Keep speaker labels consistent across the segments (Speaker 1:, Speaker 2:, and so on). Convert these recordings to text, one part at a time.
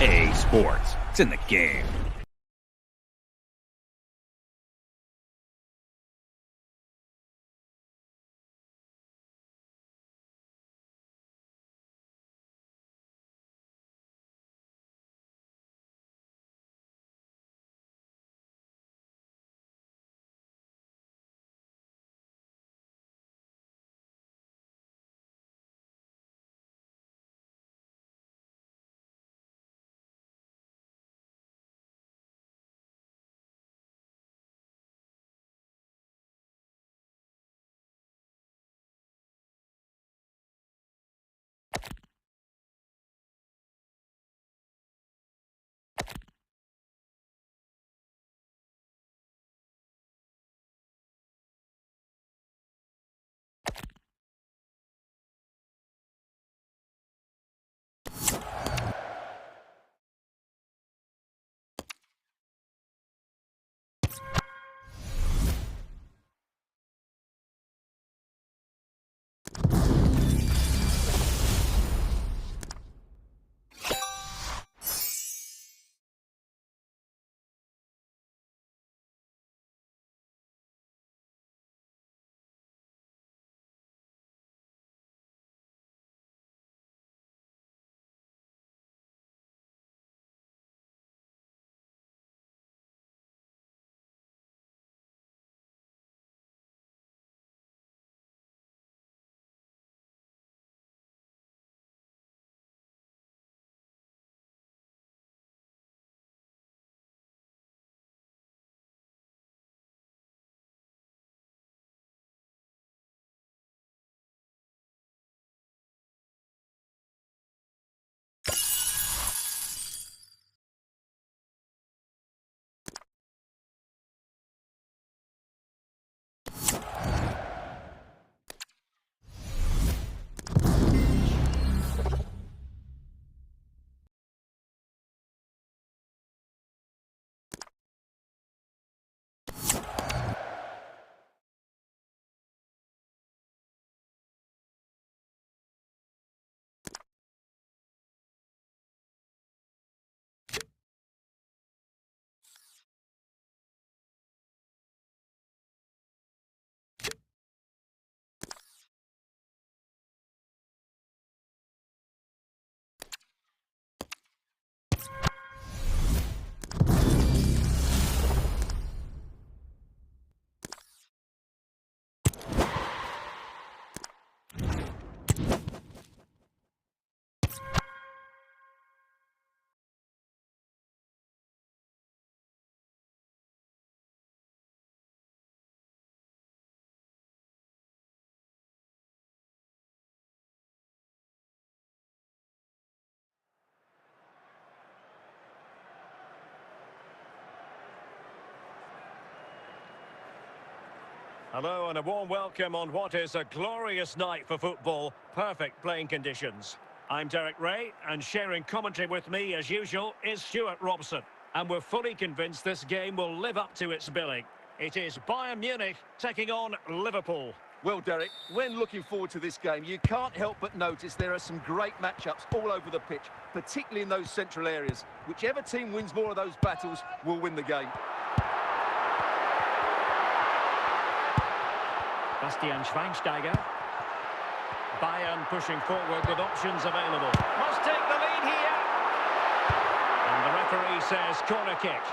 Speaker 1: EA Sports. It's in the game.
Speaker 2: Hello and a warm welcome on what is a glorious night for football. Perfect playing conditions. I'm Derek Ray, and sharing commentary with me as usual is Stuart Robson. And we're fully convinced this game will live up to its billing. It is Bayern Munich taking on Liverpool.
Speaker 3: Well, Derek, when looking forward to this game, you can't help but notice there are some great matchups all over the pitch, particularly in those central areas. Whichever team wins more of those battles will win the game.
Speaker 2: Bastian Schweinsteiger. Bayern pushing forward with options available. Must take the lead here. And the referee says corner kick.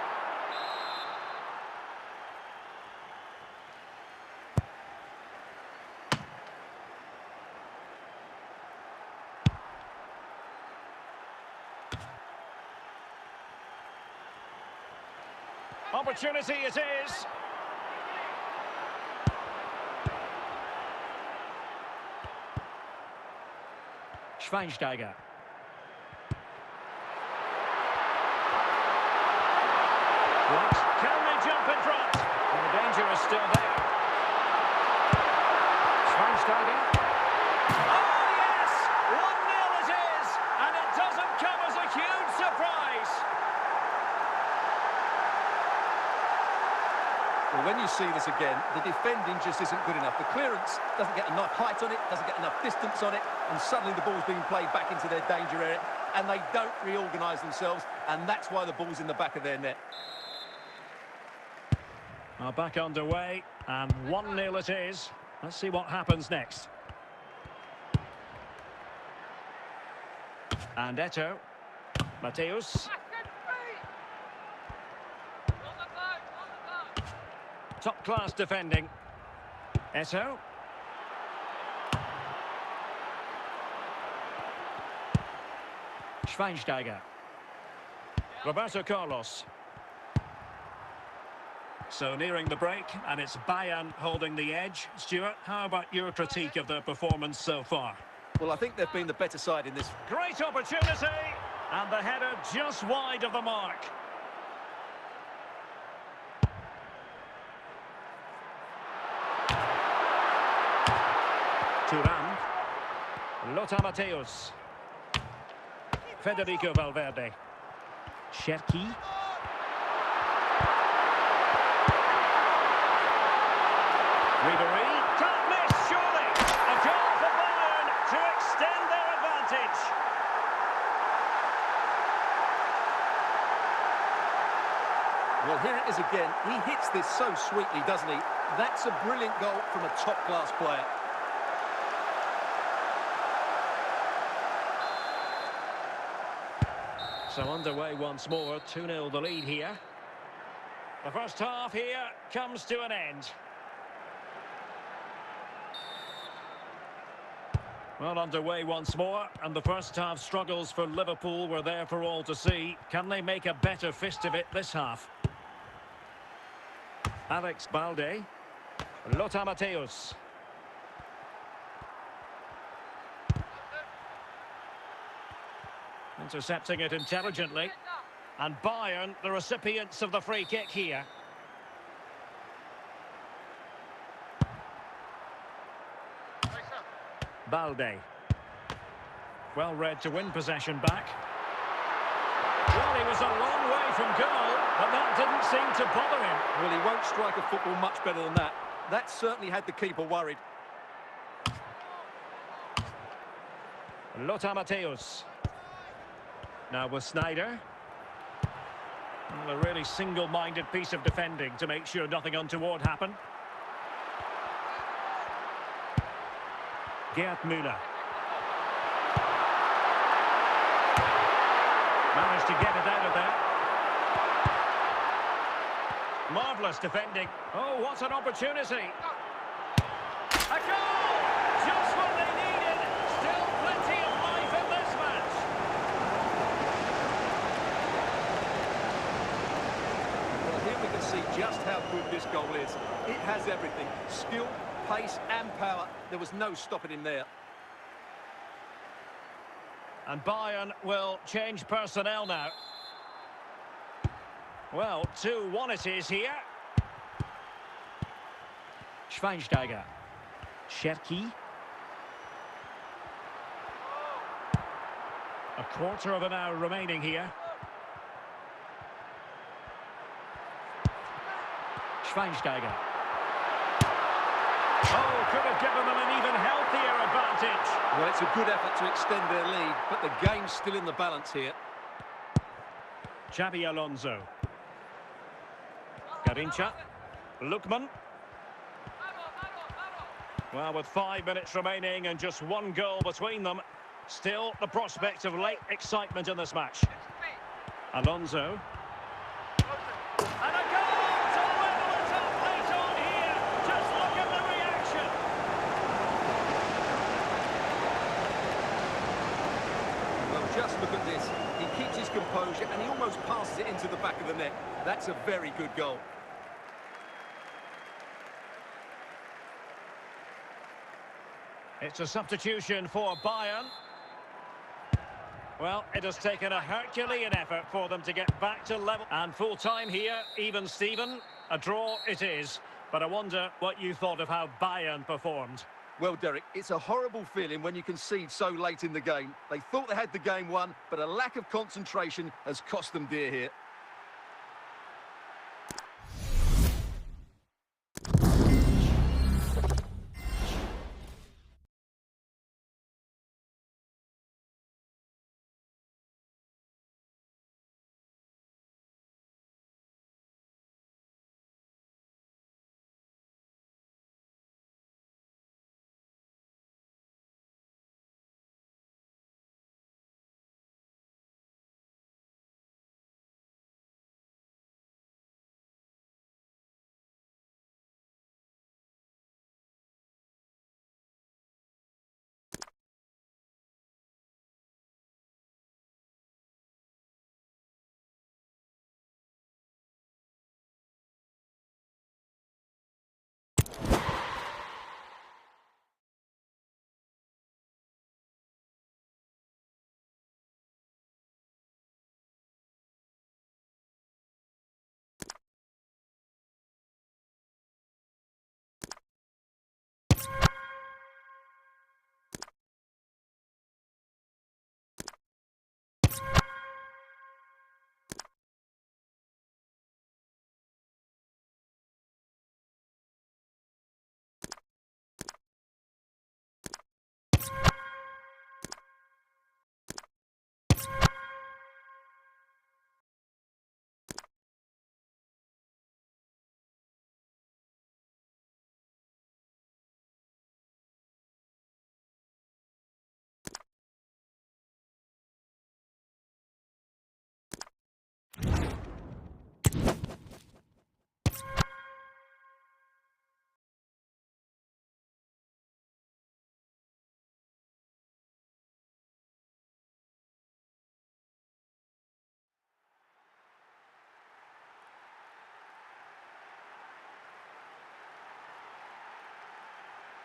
Speaker 2: Opportunity it is. Schweinsteiger. Right, can they jump in front? And the danger is still there. Schweinsteiger. Oh yes! 1-0 it is! And it doesn't come as a huge surprise.
Speaker 3: Well, when you see this again, the defending just isn't good enough. The clearance doesn't get enough height on it, doesn't get enough distance on it, and suddenly the ball's being played back into their danger area. and they don't reorganise themselves, and that's why the ball's in the back of their net.
Speaker 2: Well, back underway, and 1-0 it is. Let's see what happens next. And Eto'o. Mateus. Top-class defending. Eto'o. Schweinsteiger. Roberto Carlos. So nearing the break, and it's Bayern holding the edge. Stuart, how about your critique of their performance so far?
Speaker 3: Well, I think they've been the better side in this.
Speaker 2: Great opportunity, and the header just wide of the mark. Thuram. Lothar Matthäus. Federico Valverde. Cherki. Ribery. Can't miss, surely. A goal for Bayern to extend their advantage.
Speaker 3: Well, here it is again. He hits this so sweetly, doesn't he? That's a brilliant goal from a top-class player.
Speaker 2: So underway once more, 2-0 the lead here. The first half here comes to an end. Well, underway once more, and the first half struggles for Liverpool were there for all to see. Can they make a better fist of it this half? Alex Balde. Lothar Matthäus. Intercepting it intelligently. And Bayern, the recipients of the free kick here. Balde. Well read to win possession back. Well, he was a long way from goal, but that didn't seem to bother him.
Speaker 3: Well, he won't strike a football much better than that. That certainly had the keeper worried.
Speaker 2: Lothar Matthäus. Now with Sneijder. Well, a really single-minded piece of defending to make sure nothing untoward happened. Gerd Müller. Managed to get it out of there. Marvellous defending. Oh, what an opportunity. A goal! Just what they needed. Still plenty of life in this match.
Speaker 3: Well, here we can see just how good this goal is. It has everything. Skill, pace and power. There was no stopping him there.
Speaker 2: And Bayern will change personnel now. Well, 2-1 it is here. Schweinsteiger. Cherki. A quarter of an hour remaining here. Schweinsteiger. Oh, could have given them an even healthier advantage.
Speaker 3: Well, it's a good effort to extend their lead, but the game's still in the balance here.
Speaker 2: Xabi Alonso. Garincha. Lookman. Well, with 5 minutes remaining and just one goal between them, still the prospect of late excitement in this match. Alonso. And a goal to level it up late on here. Just look at the reaction.
Speaker 3: Well, just look at this. He keeps his composure and he almost passes it into the back of the net. That's a very good goal.
Speaker 2: It's a substitution for Bayern. Well, it has taken a Herculean effort for them to get back to level. And full time here, even Steven. A draw it is. But I wonder what you thought of how Bayern performed.
Speaker 3: Well, Derek, it's a horrible feeling when you concede so late in the game. They thought they had the game won, but a lack of concentration has cost them dear here.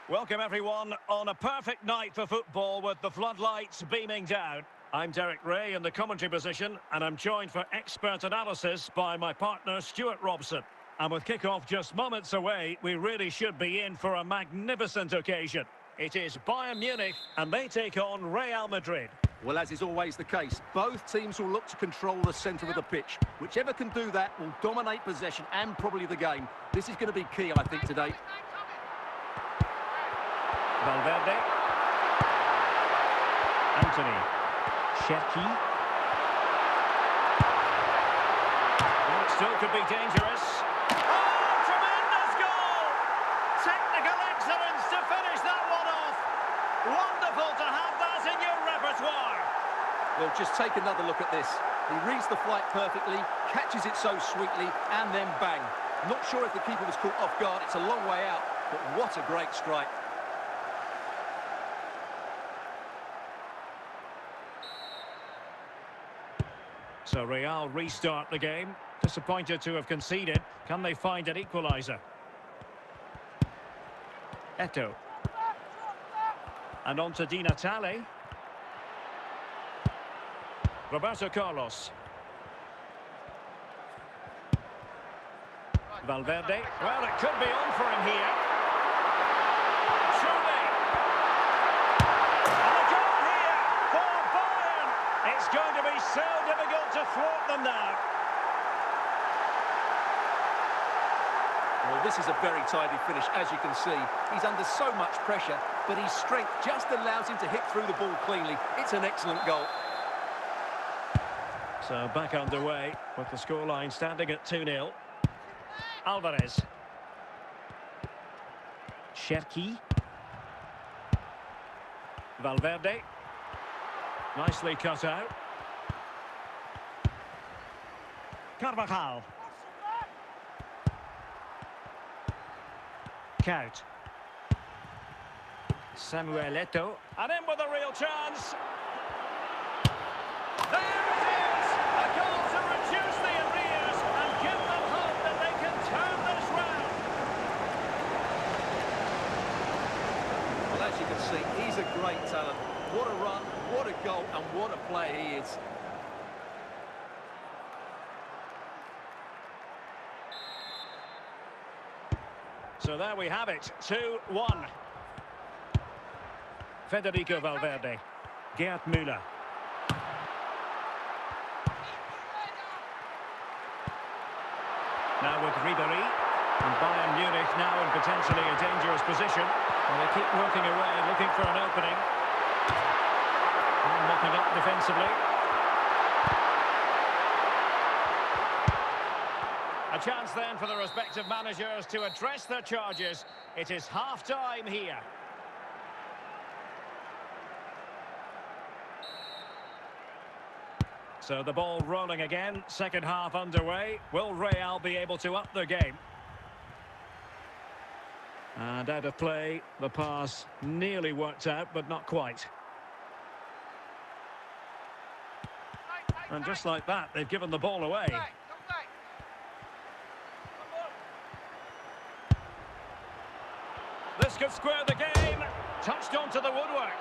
Speaker 2: Welcome everyone on a perfect night for football with the floodlights beaming down. I'm Derek Ray in the commentary position and I'm joined for expert analysis by my partner Stuart Robson. And with kickoff just moments away, we really should be in for a magnificent occasion. It is Bayern Munich and they take on Real Madrid.
Speaker 3: Well, as is always the case, both teams will look to control the centre of the pitch. Whichever can do that will dominate possession and probably the game. This is going to be key, I think, today.
Speaker 2: Valverde. Anthony. Cherki. And it still could be dangerous. Oh, tremendous goal! Technical excellence to finish that one off. Wonderful to have that in your repertoire.
Speaker 3: Well, just take another look at this. He reads the flight perfectly, catches it so sweetly, and then bang. Not sure if the keeper was caught off guard. It's a long way out, but what a great strike.
Speaker 2: So Real restart the game. Disappointed to have conceded. Can they find an equaliser? Eto'o. And on to Di Natale. Roberto Carlos. Valverde. Well, it could be on for him here. Surely. And a goal here for Bayern. It's going to be so difficult to thwart them now.
Speaker 3: Well, this is a very tidy finish, as you can see. He's under so much pressure, but his strength just allows him to hit through the ball cleanly. It's an excellent goal.
Speaker 2: So back underway with the scoreline standing at 2-0. Alvarez. Cherki. Valverde. Nicely cut out. Carvajal. Count. Samuel Eto'o. And in with a real chance. There it is! A goal to reduce the arrears and give them hope that they can turn this round.
Speaker 3: Well, as you can see, he's a great talent. What a run, what a goal, and what a player he is.
Speaker 2: So there we have it, 2-1. Federico Valverde. Gerd Müller. Now with Ribéry. And Bayern Munich now in potentially a dangerous position. And they keep working away, looking for an opening. And mopping up defensively. A chance then for the respective managers to address their charges. It is half-time here. So the ball rolling again, second half underway. Will Real be able to up their game? And out of play, the pass nearly worked out, but not quite. And just like that, they've given the ball away. This could square the game. Touched onto the woodwork.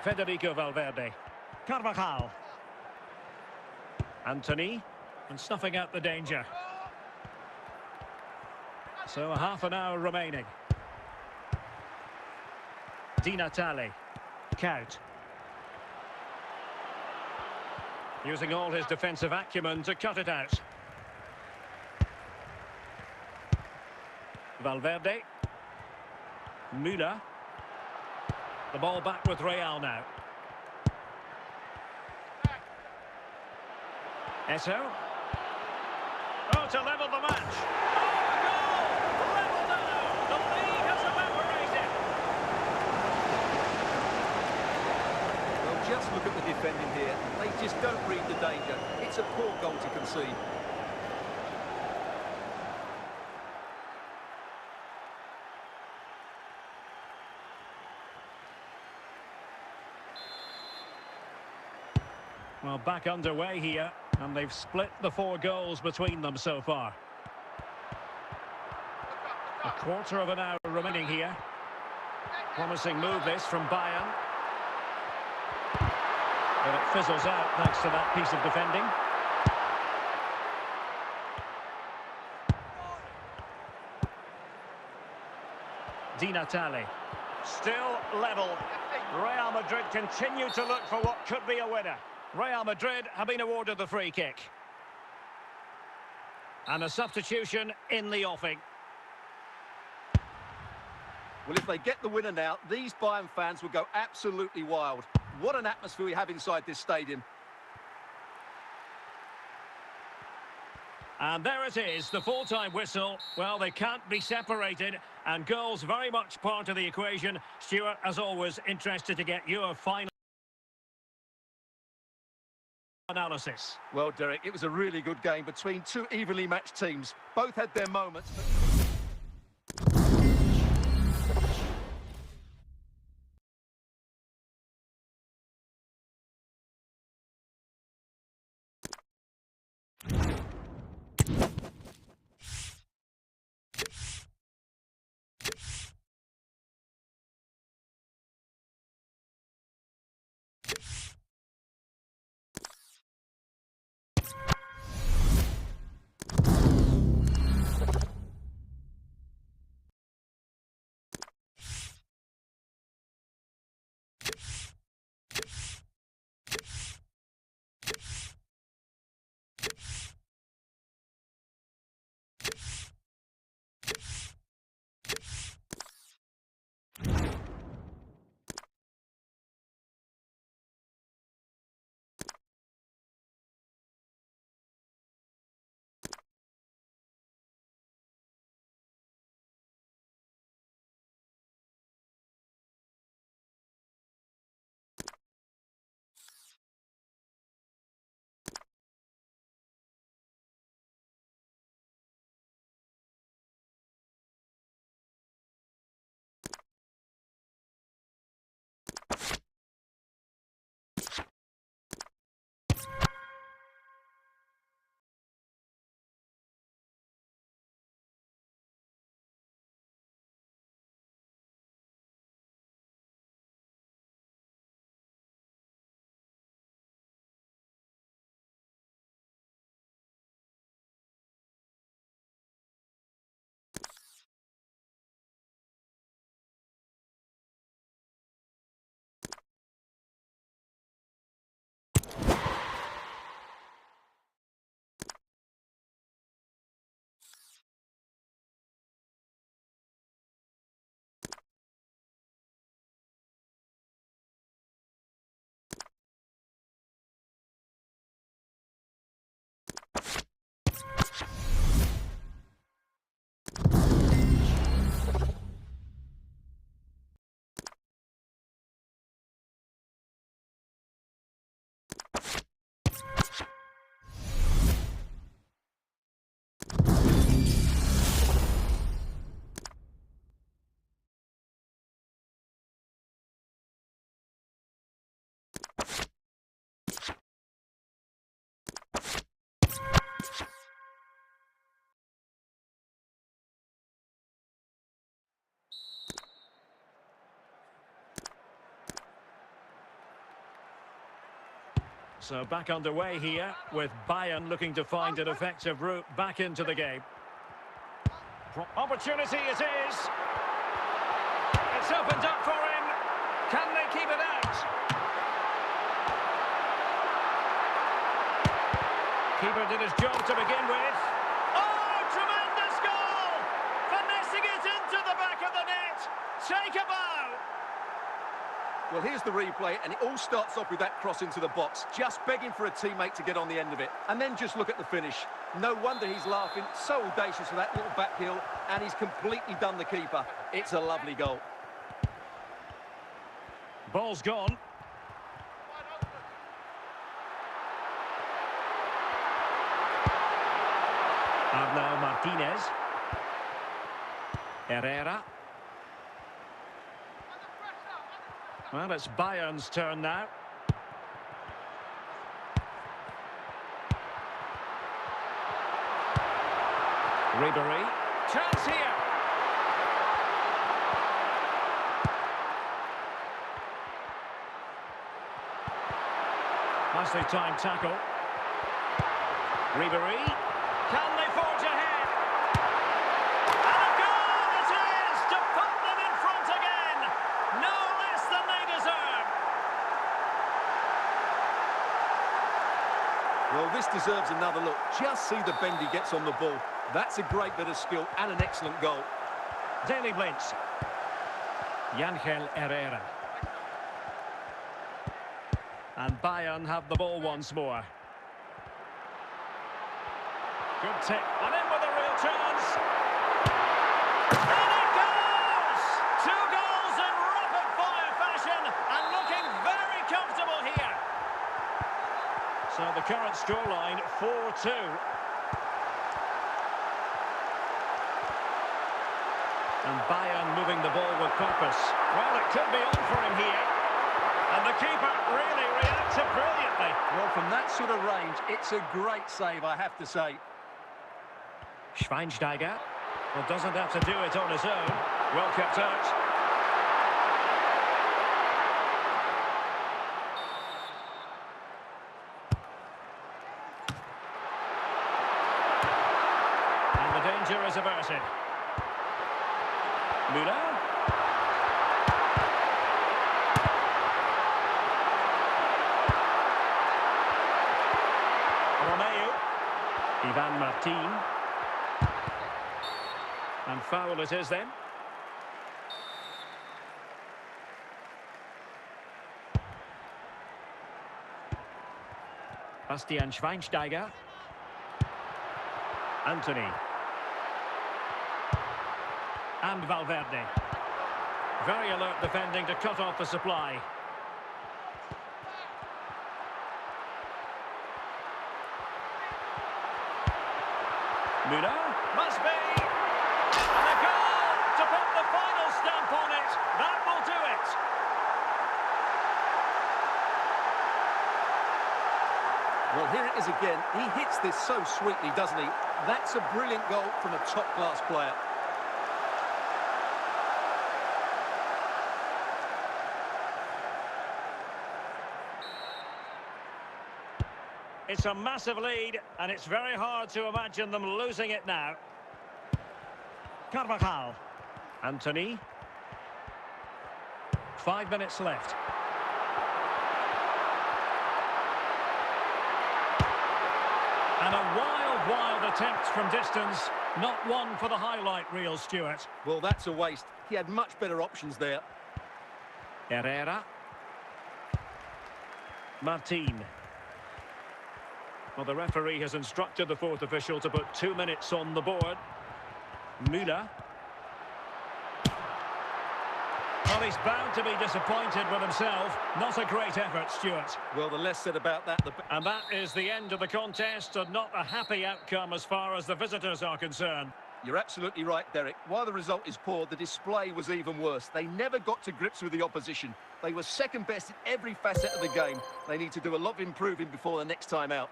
Speaker 2: Federico Valverde. Carvajal. Anthony. And snuffing out the danger. So a half an hour remaining. Di Natale. Count. Using all his defensive acumen to cut it out. Valverde. Müller. The ball back with Real now. Eto'o. Oh, to level the match. Oh, a goal! Level now! The lead has evaporated.
Speaker 3: Well, just look at the defending here. They just don't read the danger. It's a poor goal to concede.
Speaker 2: Well, back underway here, and they've split the 4 goals between them so far. A quarter of an hour remaining here. Promising move this from Bayern. But it fizzles out thanks to that piece of defending. Di Natale. Still level. Real Madrid continue to look for what could be a winner. Real Madrid have been awarded the free kick. And a substitution in the offing.
Speaker 3: Well, if they get the winner now, these Bayern fans will go absolutely wild. What an atmosphere we have inside this stadium.
Speaker 2: And there it is, the full-time whistle. Well, they can't be separated, and goals very much part of the equation. Stuart, as always, interested to get your final analysis.
Speaker 3: Well, Derek, it was a really good game between 2 evenly matched teams. Both had their moments.
Speaker 2: So back underway here, with Bayern looking to find an effective route back into the game. Opportunity it is. It's opened up for him. Can they keep it out? Keeper did his job to begin with. Oh, tremendous goal! Finessing it into the back of the net. Take a bow.
Speaker 3: Well, here's the replay, and it all starts off with that cross into the box, just begging for a teammate to get on the end of it. And then just look at the finish. No wonder he's laughing, so audacious for that little back heel, and he's completely done the keeper. It's a lovely goal.
Speaker 2: Ball's gone. And now Martinez. Herrera. Well, it's Bayern's turn now. Ribery. Chance here. Nicely timed tackle. Ribery. Can they forge ahead? And a goal it is to put them in front again. No less than they deserve.
Speaker 3: Well, this deserves another look. Just see the bend he gets on the ball. That's a great bit of skill and an excellent goal.
Speaker 2: Daily Blitz. Yangel Herrera. And Bayern have the ball once more. Good tip. And in with a real chance. And it goes! 2 goals in rapid-fire fashion and looking very comfortable here. So the current scoreline, 4-2. And Bayern moving the ball with purpose. Well, it could be on for him here. And the keeper really reacted brilliantly.
Speaker 3: Well, from that sort of range, it's a great save, I have to say.
Speaker 2: Schweinsteiger. Well, doesn't have to do it on his own. Well kept out. And the danger is averted. Müller. Ivan Martin. And foul it is then. Bastian Schweinsteiger. Anthony. And Valverde. Very alert defending to cut off the supply. Müller, must be, and a goal to put the final stamp on it. That will do it.
Speaker 3: Well, here it is again. He hits this so sweetly, doesn't he? That's a brilliant goal from a top-class player.
Speaker 2: It's a massive lead, and it's very hard to imagine them losing it now. Carvajal. Anthony. 5 minutes left. And a wild attempt from distance. Not one for the highlight reel, Stuart.
Speaker 3: Well, that's a waste. He had much better options there.
Speaker 2: Herrera. Martin. Well, the referee has instructed the fourth official to put 2 minutes on the board. Müller. Well, he's bound to be disappointed with himself. Not a great effort, Stuart.
Speaker 3: Well, the less said about that, the better.
Speaker 2: And that is the end of the contest, and not a happy outcome as far as the visitors are concerned.
Speaker 3: You're absolutely right, Derek. While the result is poor, the display was even worse. They never got to grips with the opposition. They were second best in every facet of the game. They need to do a lot of improving before the next time out.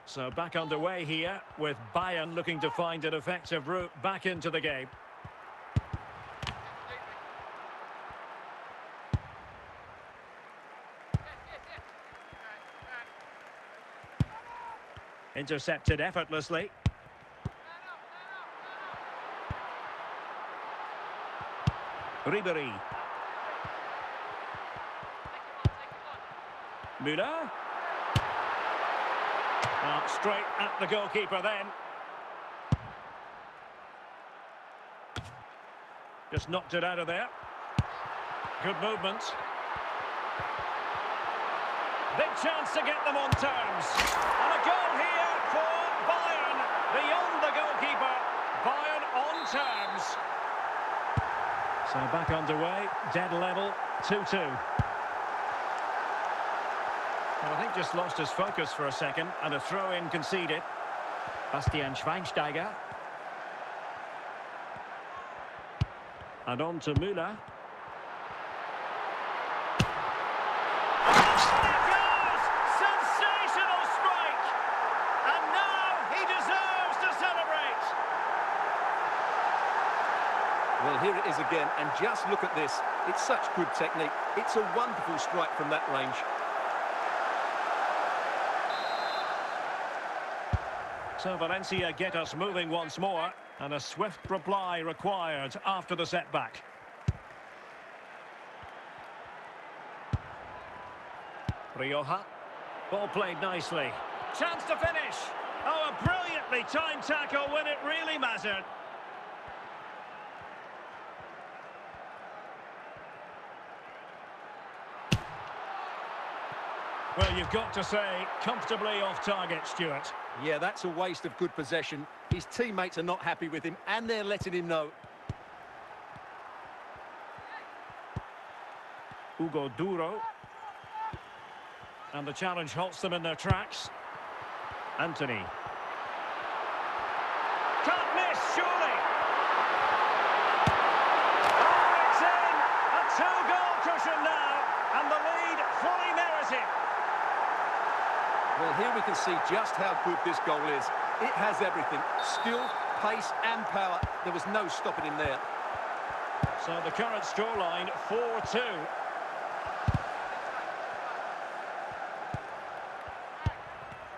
Speaker 2: So back underway here, with Bayern looking to find an effective route back into the game. Intercepted effortlessly. Ribery. Müller. Straight at the goalkeeper then. Just knocked it out of there. Good movement. Big chance to get them on terms. And a goal here for Bayern. Beyond the goalkeeper. Bayern on terms. So back underway, dead level, 2-2. Well, I think just lost his focus for a second, and a throw-in conceded. Bastian Schweinsteiger. And on to Müller.
Speaker 4: Sensational strike! And now he deserves to celebrate!
Speaker 3: Well, here it is again, and just look at this. It's such good technique. It's a wonderful strike from that range.
Speaker 2: So Valencia get us moving once more, and a swift reply required after the setback. Rioja. Ball played nicely. Chance to finish. Oh, a brilliantly timed tackle when it really mattered. Well, you've got to say, comfortably off target, Stuart.
Speaker 3: Yeah, that's a waste of good possession. His teammates are not happy with him, and they're letting him know.
Speaker 2: Hugo Duro. And the challenge halts them in their tracks. Anthony. Can't miss, surely. Oh, it's in! A two-goal cushion now, and the lead fully merited.
Speaker 3: Well, here we can see just how good this goal is. It has everything. Skill, pace and power. There was no stopping him there.
Speaker 2: So the current scoreline, 4-2.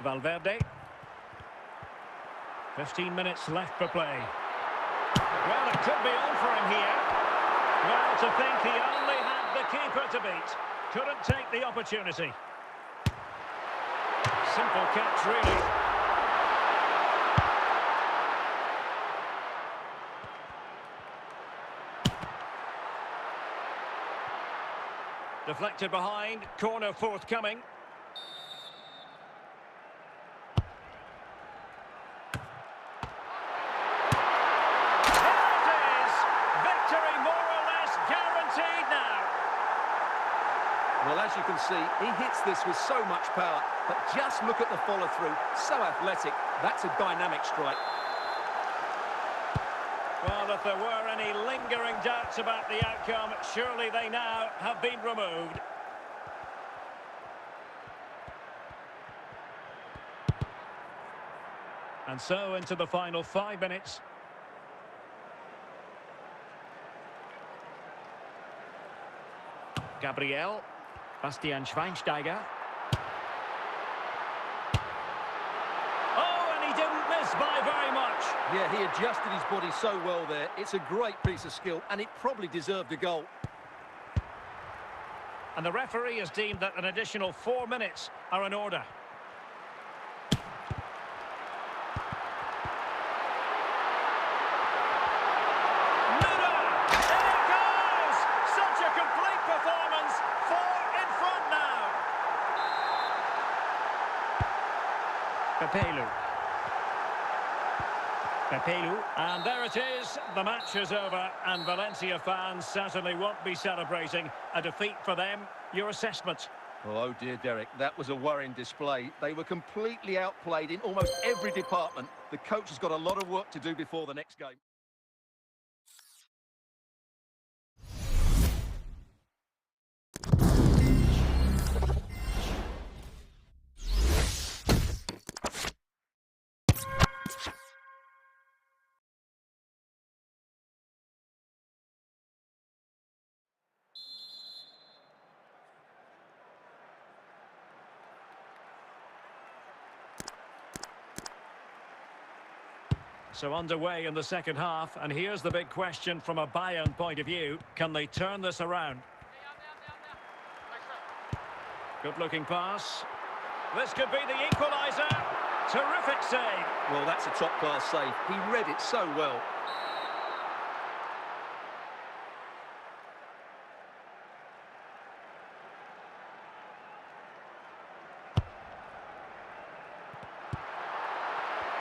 Speaker 2: Valverde. 15 minutes left for play. Well, it could be on for him here. Well, to think he only had the keeper to beat. Couldn't take the opportunity. Simple catch, really. Deflected behind, corner forthcoming. There it is! Victory more or less guaranteed now.
Speaker 3: Well, as you can see, he hits this with so much power, but just look at the follow-through. So athletic. That's a dynamic strike.
Speaker 2: Well, if there were any lingering doubts about the outcome, surely they now have been removed. And so into the final 5 minutes. Gabriel. Bastian Schweinsteiger. Oh, and he didn't miss by very much.
Speaker 3: Yeah, he adjusted his body so well there. It's a great piece of skill, and it probably deserved a goal.
Speaker 2: And the referee has deemed that an additional 4 minutes are in order. Pepelu, and there it is, the match is over, and Valencia fans certainly won't be celebrating a defeat for them. Your assessment?
Speaker 3: Oh dear, Derek, that was a worrying display. They were completely outplayed in almost every department. The coach has got a lot of work to do before the next game.
Speaker 2: So underway in the second half, and here's the big question from a Bayern point of view. Can they turn this around? Good-looking pass. This could be the equaliser. Terrific save.
Speaker 3: Well, that's a top-class save. He read it so well.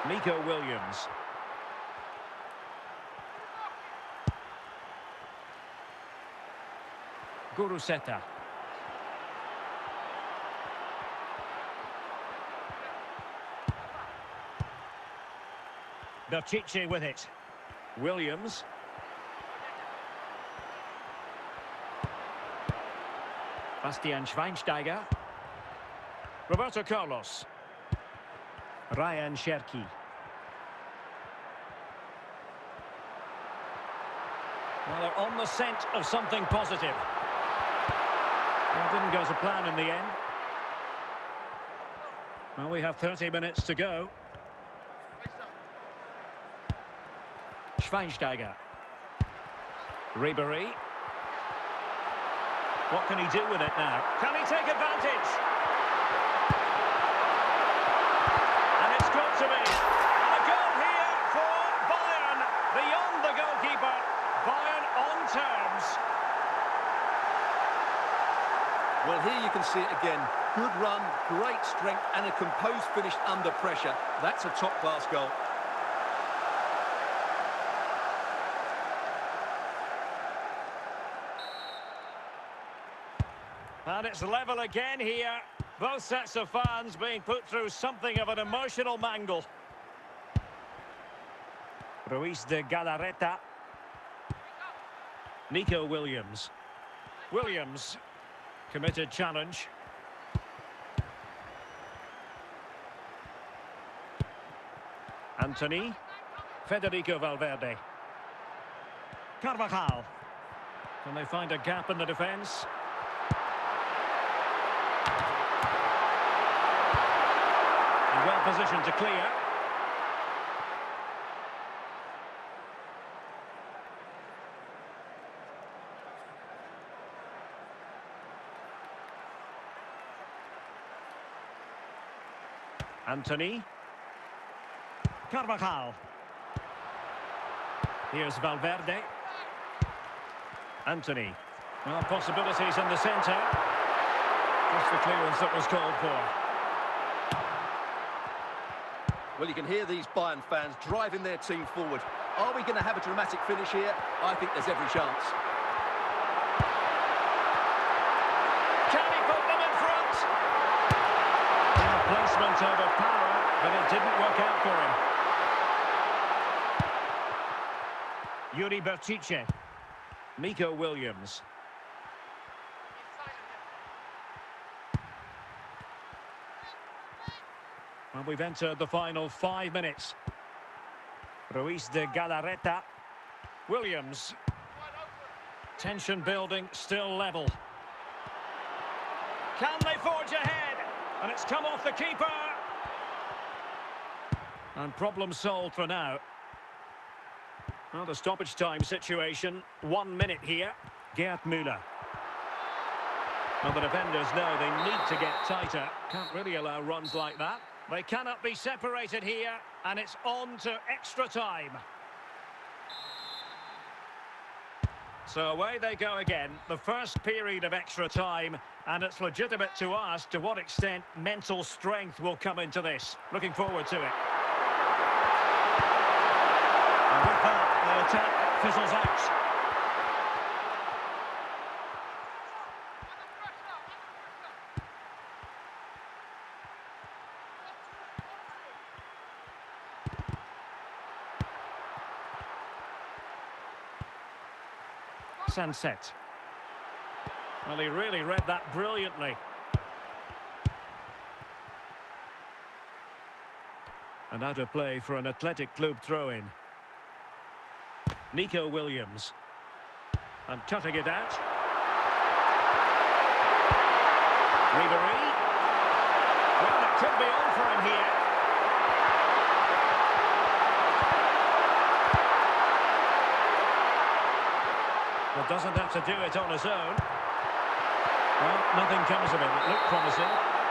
Speaker 2: Nico Williams. Guruseta. Berchiche with it. Williams. Bastian Schweinsteiger. Roberto Carlos. Ryan Cherki. Well, they're on the scent of something positive. Well, it didn't go to plan in the end. Well, we have 30 minutes to go. Schweinsteiger. Ribéry. What can he do with it now? Can he take advantage? And it's got to be. And a goal here for Bayern. Beyond the goalkeeper. Bayern on terms.
Speaker 3: Well, here you can see it again. Good run, great strength, and a composed finish under pressure. That's a top-class goal.
Speaker 2: And it's level again here. Both sets of fans being put through something of an emotional mangle. Ruiz de Galarreta. Nico Williams. Williams. Committed challenge. Anthony. Federico Valverde. Carvajal. Can they find a gap in the defence? Well positioned to clear. Anthony. Carvajal. Here's Valverde. Anthony. Well, possibilities in the centre. Just the clearance that was called for.
Speaker 3: Well, you can hear these Bayern fans driving their team forward. Are we going to have a dramatic finish here? I think there's every chance.
Speaker 2: Can he put them in front? Well, placement over power, but it didn't work out for him. Yuri Berchiche. Nico Williams. Well, we've entered the final 5 minutes. Ruiz de Galarreta. Williams. Tension building, still level. Can they forge ahead? And it's come off the keeper. And problem solved for now. Well, the stoppage time situation. 1 minute here. Gerd Müller. Well, the defenders know they need to get tighter. Can't really allow runs like that. They cannot be separated here, and it's on to extra time. So away they go again, the first period of extra time, and it's legitimate to ask to what extent mental strength will come into this. Looking forward to it. And with that, the attack fizzles out. Sunset. Well, he really read that brilliantly. And out of play for an Athletic Club throw-in. Nico Williams. And cutting it out. Ribéry. Well, it could be on for him here. But doesn't have to do it on his own. Well, nothing comes of it. It looked promising.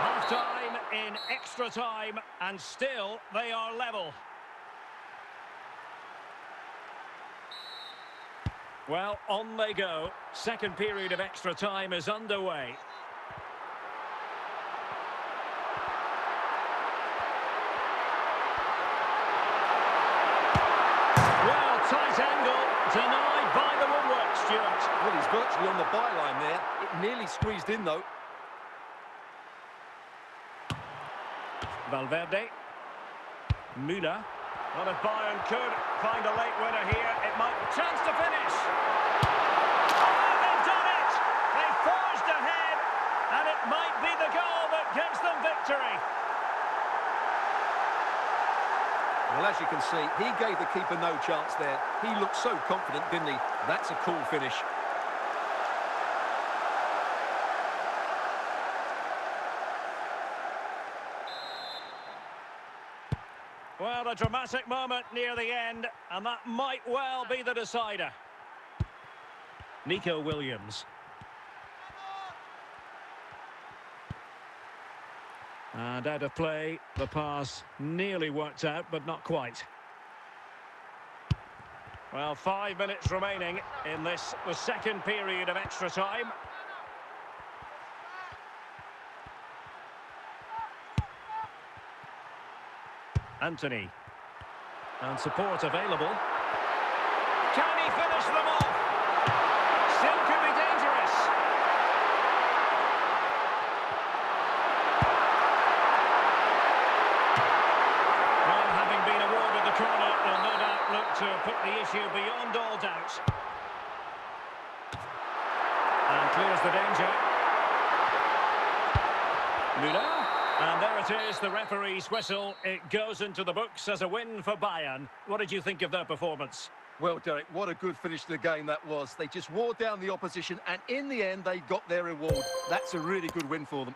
Speaker 2: Half-time in extra time, and still they are level. Well, on they go. Second period of extra time is underway. Well, tight angle, denied by the woodworks. Stuart.
Speaker 3: Well, he's virtually on the byline there. It nearly squeezed in, though.
Speaker 2: Valverde. Müller. Well, if Bayern could find a late winner here, it might... Chance to finish! Oh, they've done it! They forged ahead, and it might be the goal that gives them victory.
Speaker 3: Well, as you can see, he gave the keeper no chance there. He looked so confident, didn't he? That's a cool finish.
Speaker 2: Well, a dramatic moment near the end, and that might well be the decider. Nico Williams. And out of play, the pass nearly worked out, but not quite. Well, 5 minutes remaining in this, the second period of extra time. Anthony. And support available. Can he finish them off? Still could be dangerous. Well, having been awarded the corner, they'll no doubt look to put the issue beyond all doubt. And clears the danger. Müller. And there it is, the referee's whistle. It goes into the books as a win for Bayern. What did you think of their performance?
Speaker 3: Well, Derek, what a good finish to the game that was. They just wore down the opposition, and in the end, they got their reward. That's a really good win for them.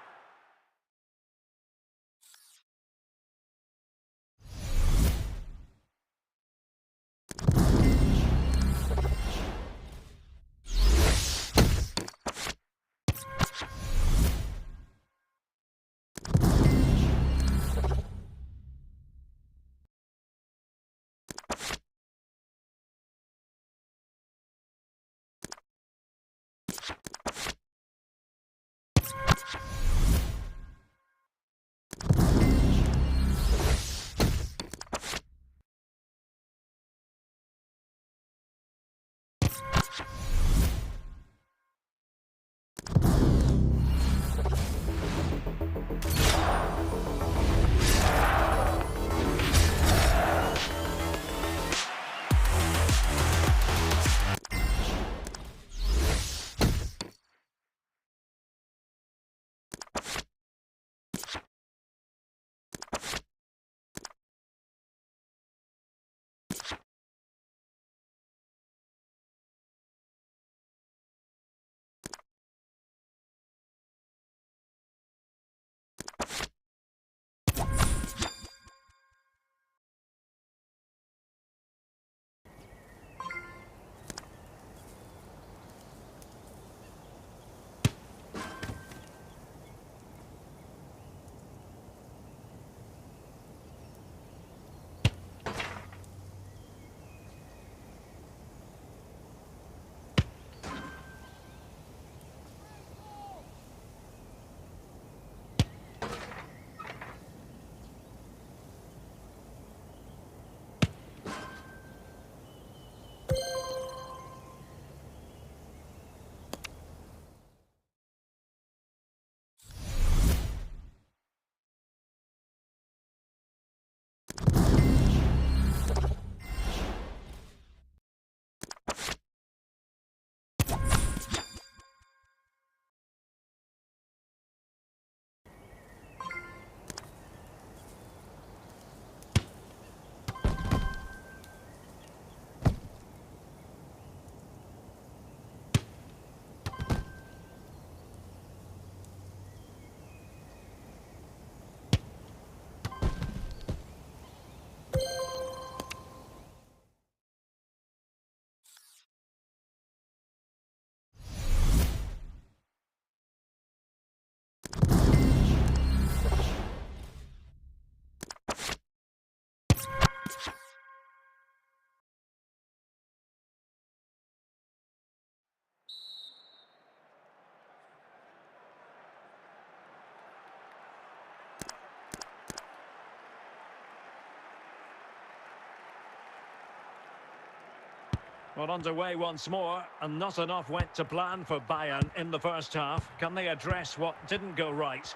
Speaker 2: Well, underway once more, and not enough went to plan for Bayern in the first half. Can they address what didn't go right?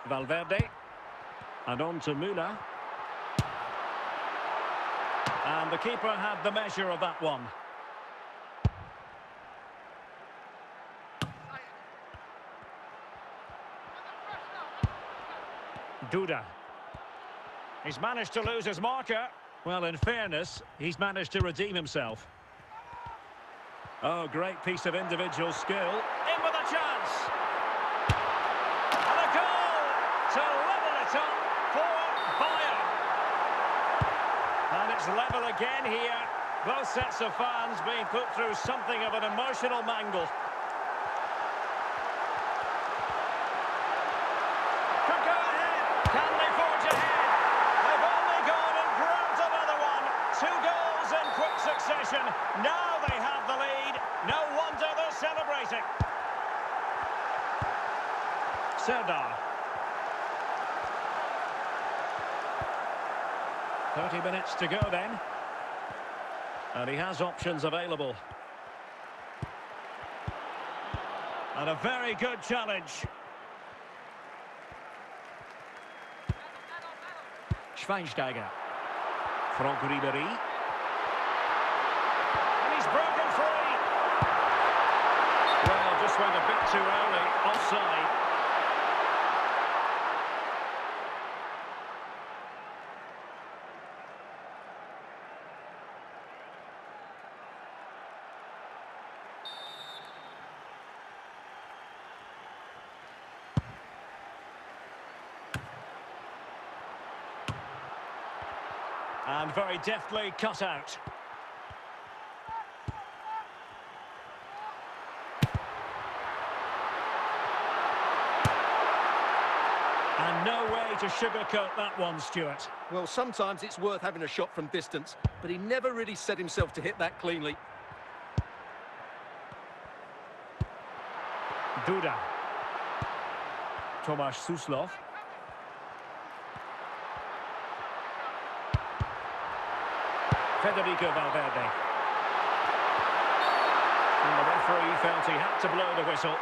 Speaker 2: Valverde. And on to Müller. And the keeper had the measure of that one. Duda. He's managed to lose his marker. Well, in fairness, he's managed to redeem himself. Oh, great piece of individual skill. In with a chance. And a goal to level it up for Bayern. And it's level again here. Both sets of fans being put through something of an emotional mangle. Could go ahead. Can they forge ahead? They've only gone and grabbed another one. 2 goals in quick succession. Now they have the lead. No wonder they're celebrating. Serdar. 30 minutes to go then. And he has options available. And a very good challenge. Schweinsteiger. Franck Ribéry. And he's broken free. Well, just went a bit too early. Offside. And very deftly cut out. And no way to sugarcoat that one, Stuart.
Speaker 3: Well, sometimes it's worth having a shot from distance, but he never really set himself to hit that cleanly.
Speaker 2: Duda. Tomasz Suslov. Federico Valverde. And the referee felt he had to blow the whistle.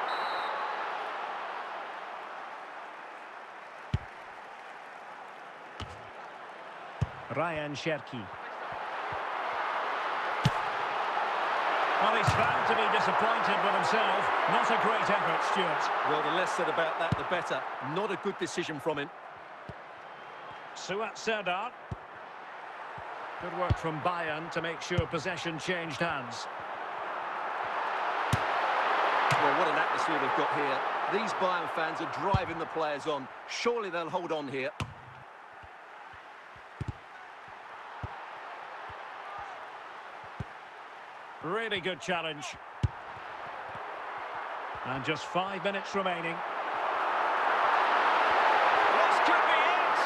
Speaker 2: Ryan Cherki. Well, he's found to be disappointed with himself. Not a great effort, Stuart.
Speaker 3: Well, the less said about that, the better. Not a good decision from him.
Speaker 2: Suat Serdar. Good work from Bayern to make sure possession changed hands.
Speaker 3: Well, what an atmosphere we've got here. These Bayern fans are driving the players on. Surely they'll hold on here.
Speaker 2: Really good challenge. And just 5 minutes remaining. This could be it!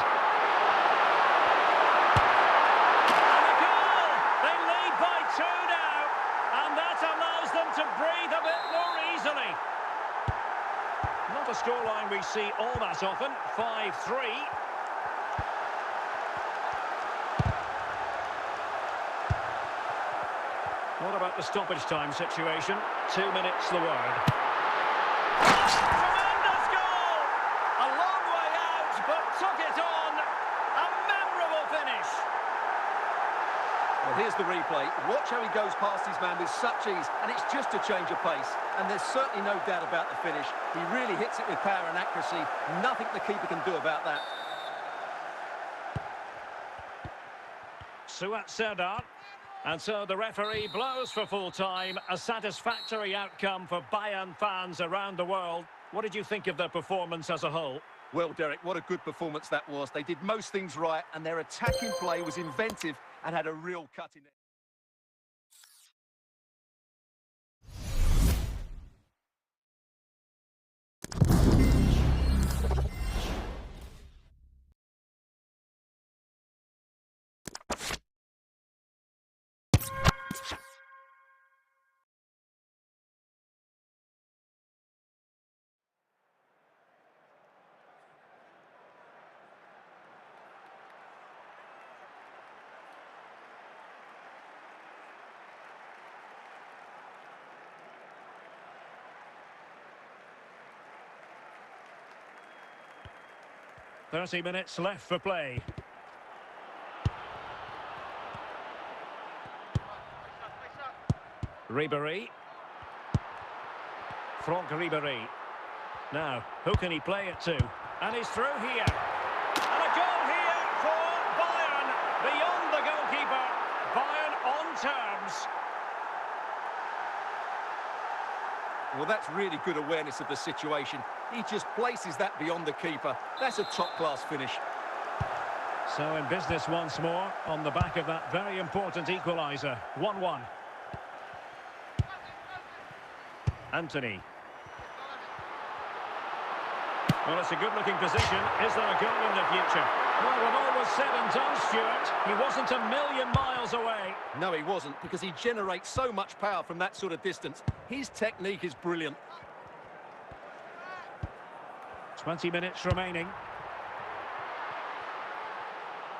Speaker 2: And a goal! They lead by 2 now. And that allows them to breathe a bit more easily. Not a scoreline we see all that often. 5-3. What about the stoppage time situation? 2 minutes the word. Tremendous goal! A long way out, but took it on. A memorable finish.
Speaker 3: Well, here's the replay. Watch how he goes past his man with such ease, and it's just a change of pace. And there's certainly no doubt about the finish. He really hits it with power and accuracy. Nothing the keeper can do about that.
Speaker 2: Suat Serdar. And so the referee blows for full time. A satisfactory outcome for Bayern fans around the world. What did you think of their performance as a whole?
Speaker 3: Well, Derek, what a good performance that was. They did most things right, and their attacking play was inventive and had a real cut in it.
Speaker 2: 30 minutes left for play. Ribéry. Franck Ribéry. Now, who can he play it to? And he's through here. And a goal here for Bayern. Beyond the goalkeeper. Bayern on terms.
Speaker 3: Well, that's really good awareness of the situation. He just places that beyond the keeper. That's a top-class finish.
Speaker 2: So in business once more on the back of that very important equaliser. 1-1. Anthony. Well, it's a good-looking position. Is there a goal in the future? Well, when all was said and done, Stuart, he wasn't a million miles away.
Speaker 3: No, he wasn't, because he generates so much power from that sort of distance. His technique is brilliant.
Speaker 2: 20 minutes remaining.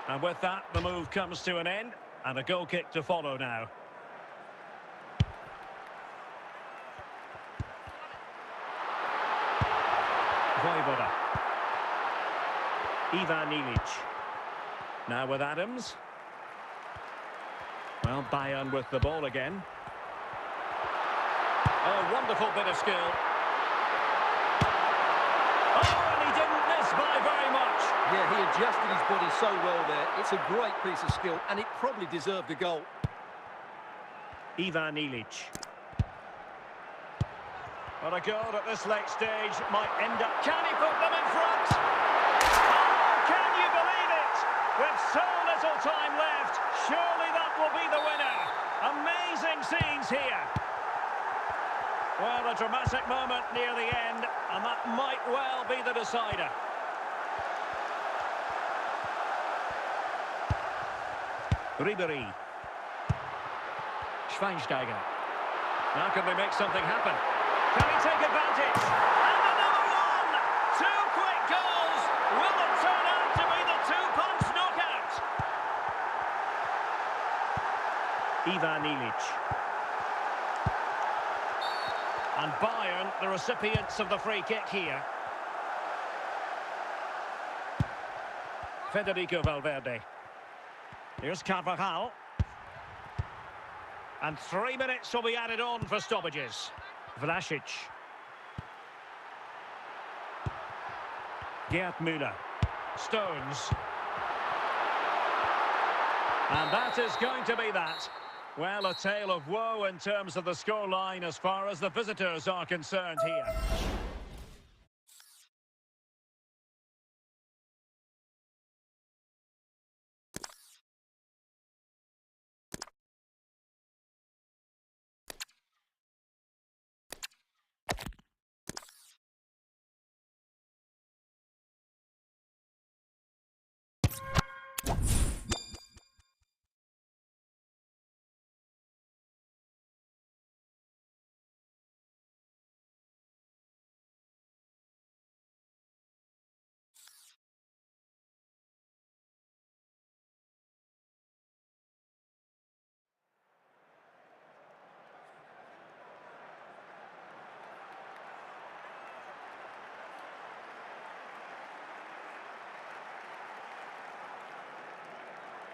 Speaker 2: And with that, the move comes to an end, and a goal kick to follow now. Voivoda. Ivan Ilic. Now with Adams. Well, Bayern with the ball again. Oh, wonderful bit of skill. Oh, and he didn't miss by very much.
Speaker 3: Yeah, he adjusted his body so well there. It's a great piece of skill, and it probably deserved a goal.
Speaker 2: Ivan Ilic. But a goal at this late stage might end up... Can he put them in front? Oh, can you believe it? With so little time left, surely that will be the winner. Amazing scenes here. Well, a dramatic moment near the end, and that might well be the decider. Ribéry. Schweinsteiger. Now can they make something happen? Can he take advantage? And another one! Two quick goals! Will it turn out to be the two-punch knockout? Ivan Ilic. And Bayern, the recipients of the free kick here. Federico Valverde. Here's Carvajal. And 3 minutes will be added on for stoppages. Vlasic. Gerd Müller. Stones. And that is going to be that. Well, a tale of woe in terms of the scoreline as far as the visitors are concerned here.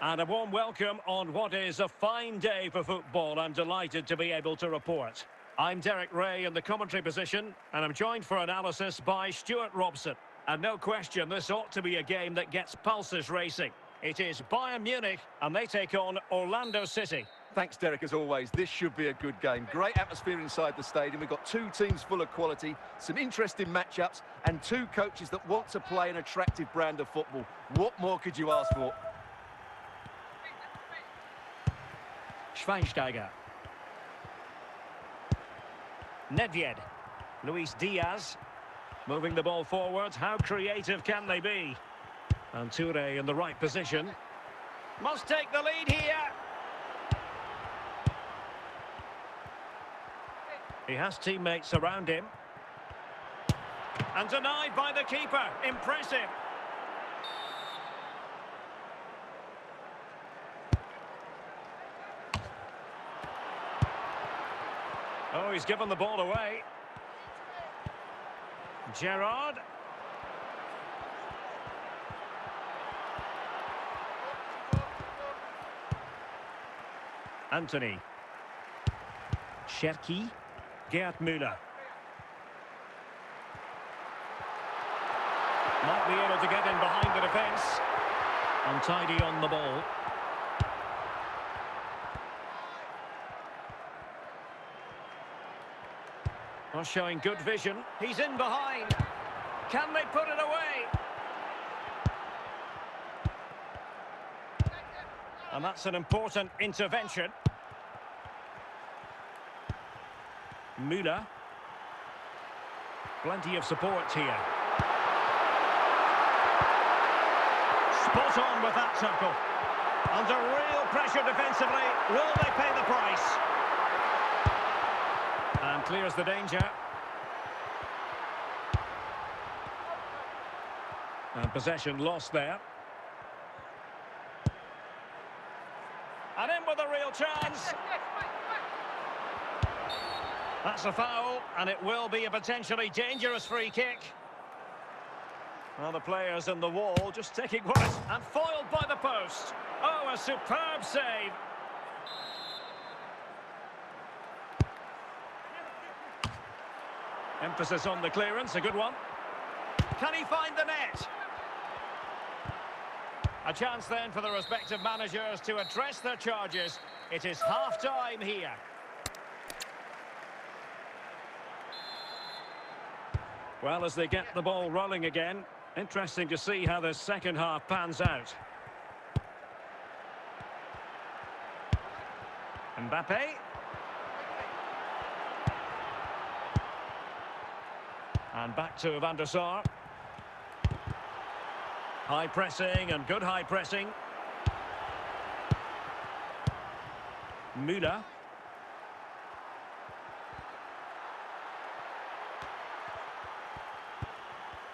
Speaker 2: And a warm welcome on what is a fine day for football. I'm delighted to be able to report. I'm Derek Ray in the commentary position, and I'm joined for analysis by Stuart Robson. And no question, this ought to be a game that gets pulses racing. It is Bayern Munich, and they take on Orlando City.
Speaker 3: Thanks, Derek, as always. This should be a good game. Great atmosphere inside the stadium. We've got two teams full of quality, some interesting matchups, and two coaches that want to play an attractive brand of football. What more could you ask for?
Speaker 2: Schweinsteiger. Nedved. Luis Diaz. Moving the ball forward. How creative can they be? And Toure in the right position. Must take the lead here. He has teammates around him. And denied by the keeper. Impressive. Oh, he's given the ball away. Gerrard. Anthony. Cherki. Gerd Müller. Might be able to get in behind the defence. Untidy on the ball. Not showing good vision. He's in behind. Can they put it away? And that's an important intervention. Müller. Plenty of support here. Spot on with that tackle. Under real pressure defensively. Will they pay the price? And clears the danger. And possession lost there. And in with a real chance. That's a foul, and it will be a potentially dangerous free kick. Well, the players in the wall just taking what is... And foiled by the post. Oh, a superb save. Emphasis on the clearance, a good one. Can he find the net? A chance then for the respective managers to address their charges. It is half-time here. Well, as they get the ball rolling again, interesting to see how the second half pans out. Mbappe. And back to Van der Sar. High pressing and good high pressing. Müller.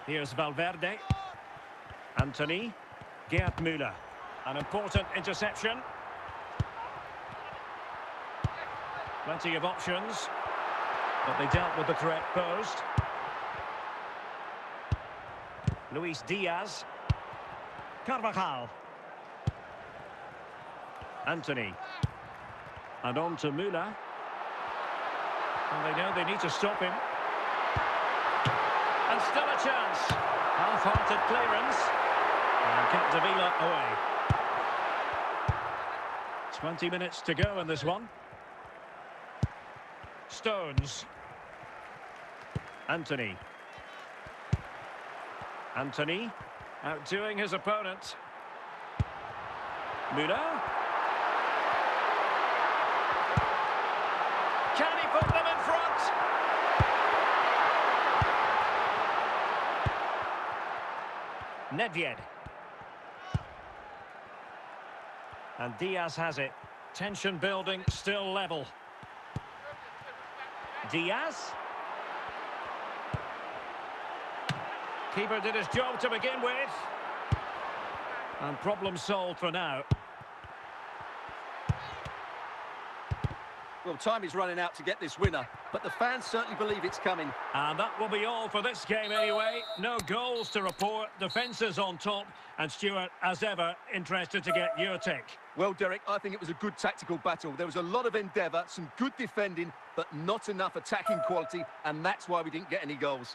Speaker 2: Here's Valverde. Anthony. Gerd Müller. An important interception. Plenty of options. But they dealt with the threat posed. Luis Diaz. Carvajal. Anthony. And on to Müller. And they know they need to stop him. And still a chance. Half-hearted clearance. And Capdevila away. 20 minutes to go in this one. Stones. Anthony. Anthony. Outdoing his opponent. Müller. Can he put them in front? Nedved. And Diaz has it. Tension building, still level. Diaz. Keeper did his job to begin with. And problem solved for now.
Speaker 3: Well, time is running out to get this winner, but the fans certainly believe it's coming.
Speaker 2: And that will be all for this game anyway. No goals to report, defences on top. And Stuart, as ever, interested to get your take.
Speaker 3: Well, Derek, I think it was a good tactical battle. There was a lot of endeavour, some good defending, but not enough attacking quality, and that's why we didn't get any goals.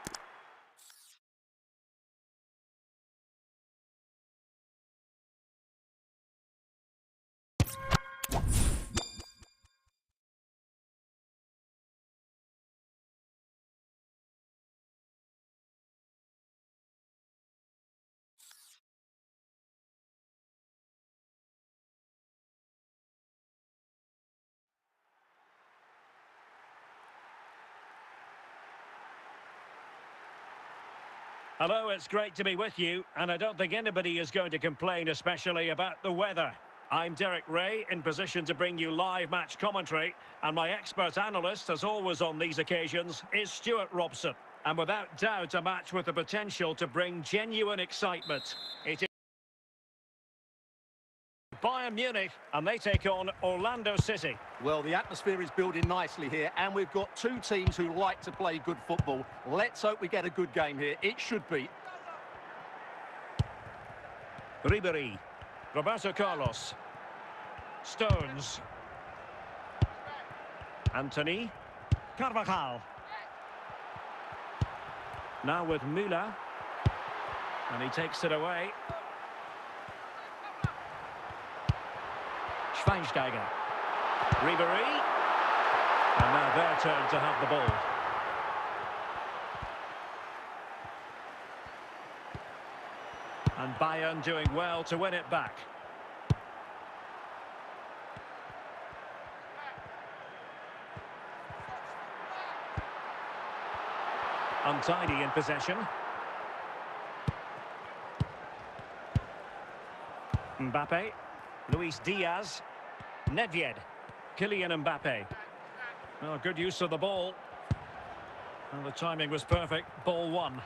Speaker 2: Hello, it's great to be with you, and I don't think anybody is going to complain, especially about the weather. I'm Derek Ray, in position to bring you live match commentary, and my expert analyst, as always on these occasions, is Stuart Robson. And without doubt, a match with the potential to bring genuine excitement. It is Bayern Munich, and they take on Orlando City.
Speaker 3: Well, the atmosphere is building nicely here, and we've got two teams who like to play good football. Let's hope we get a good game here. It should be.
Speaker 2: Ribery. Roberto Carlos. Stones. Anthony. Carvajal. Now with Müller. And he takes it away. Schweinsteiger. Ribery. And now their turn to have the ball. And Bayern doing well to win it back. Untidy in possession. Mbappe. Luis Diaz. Nedved. Kylian Mbappe. Well, good use of the ball. Well, the timing was perfect. Ball one.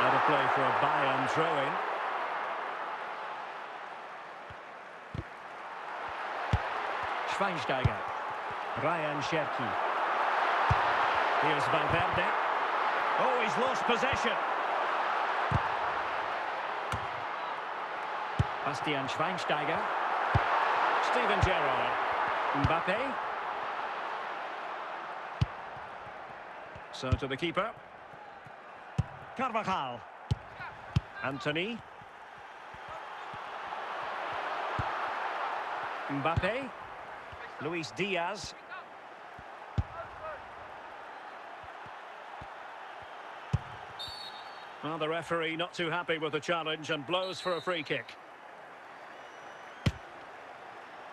Speaker 2: Out of play for a Bayern throw-in. Schweinsteiger. Ryan Cherki. Here's Valverde. Oh, he's lost possession. Bastian Schweinsteiger. Steven Gerrard. Mbappe. So to the keeper. Carvajal. Anthony. Mbappe. Luis Diaz. Well, the referee not too happy with the challenge and blows for a free kick.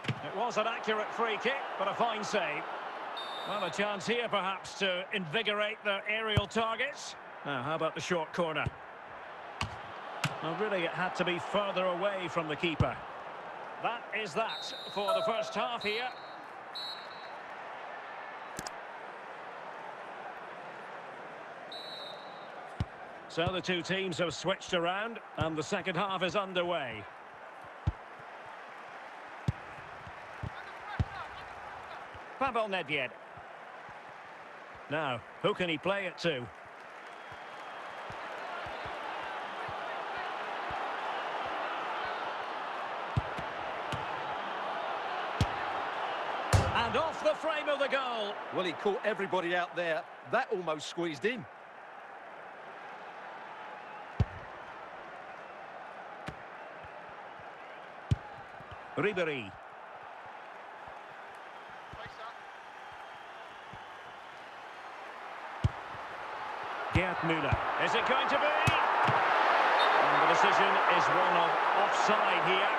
Speaker 2: It was an accurate free kick, but a fine save. Well, a chance here perhaps to invigorate their aerial targets. Now, how about the short corner? Well, really, it had to be further away from the keeper. That is that for the first half here. So the two teams have switched around, and the second half is underway. Pavel Nedved. Now, who can he play it to? And off the frame of the goal.
Speaker 3: Well, he caught everybody out there. That almost squeezed in.
Speaker 2: Ribery. Gerd Müller. Is it going to be? And the decision is one of offside here.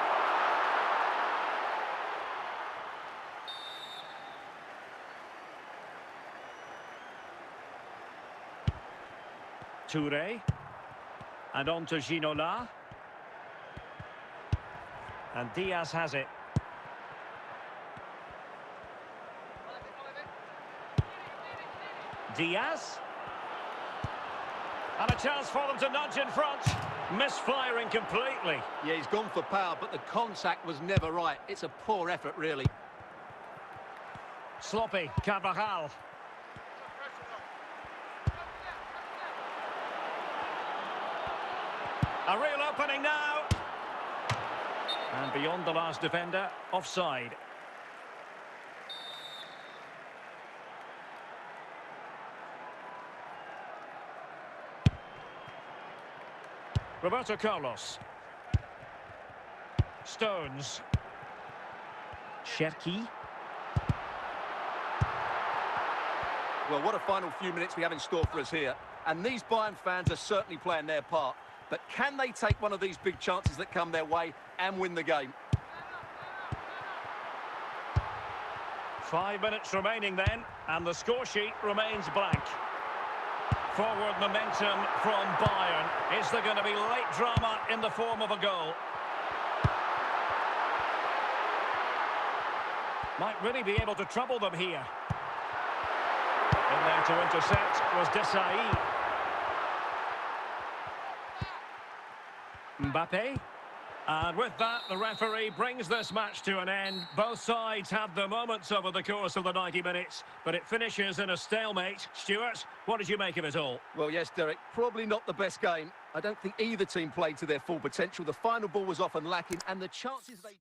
Speaker 2: Touré. And on to Ginola. And Diaz has it. Diaz. And a chance for them to nudge in front. Misfiring completely.
Speaker 3: Yeah, he's gone for power, but the contact was never right. It's a poor effort, really.
Speaker 2: Sloppy. Carvajal. A real opening now. And beyond the last defender, offside. Roberto Carlos. Stones. Cherki.
Speaker 3: Well, what a final few minutes we have in store for us here. And these Bayern fans are certainly playing their part. But can they take one of these big chances that come their way and win the game?
Speaker 2: 5 minutes remaining then, and the score sheet remains blank. Forward momentum from Bayern. Is there going to be late drama in the form of a goal? Might really be able to trouble them here. In there to intercept was Decisive. Mbappe. And with that, the referee brings this match to an end. Both sides had their moments over the course of the 90 minutes, but it finishes in a stalemate. Stuart, what did you make of it all?
Speaker 3: Well, yes, Derek, probably not the best game. I don't think either team played to their full potential. The final ball was often lacking, and the chances they...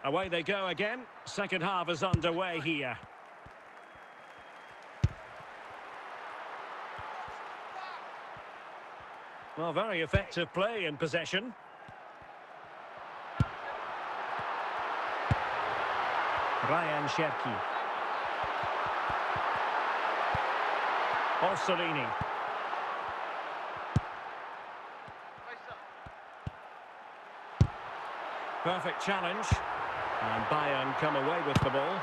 Speaker 2: Away they go again. Second half is underway here. Well, very effective play in possession. Ryan Cherki. Orsolini. Perfect challenge. And Bayern come away with the ball.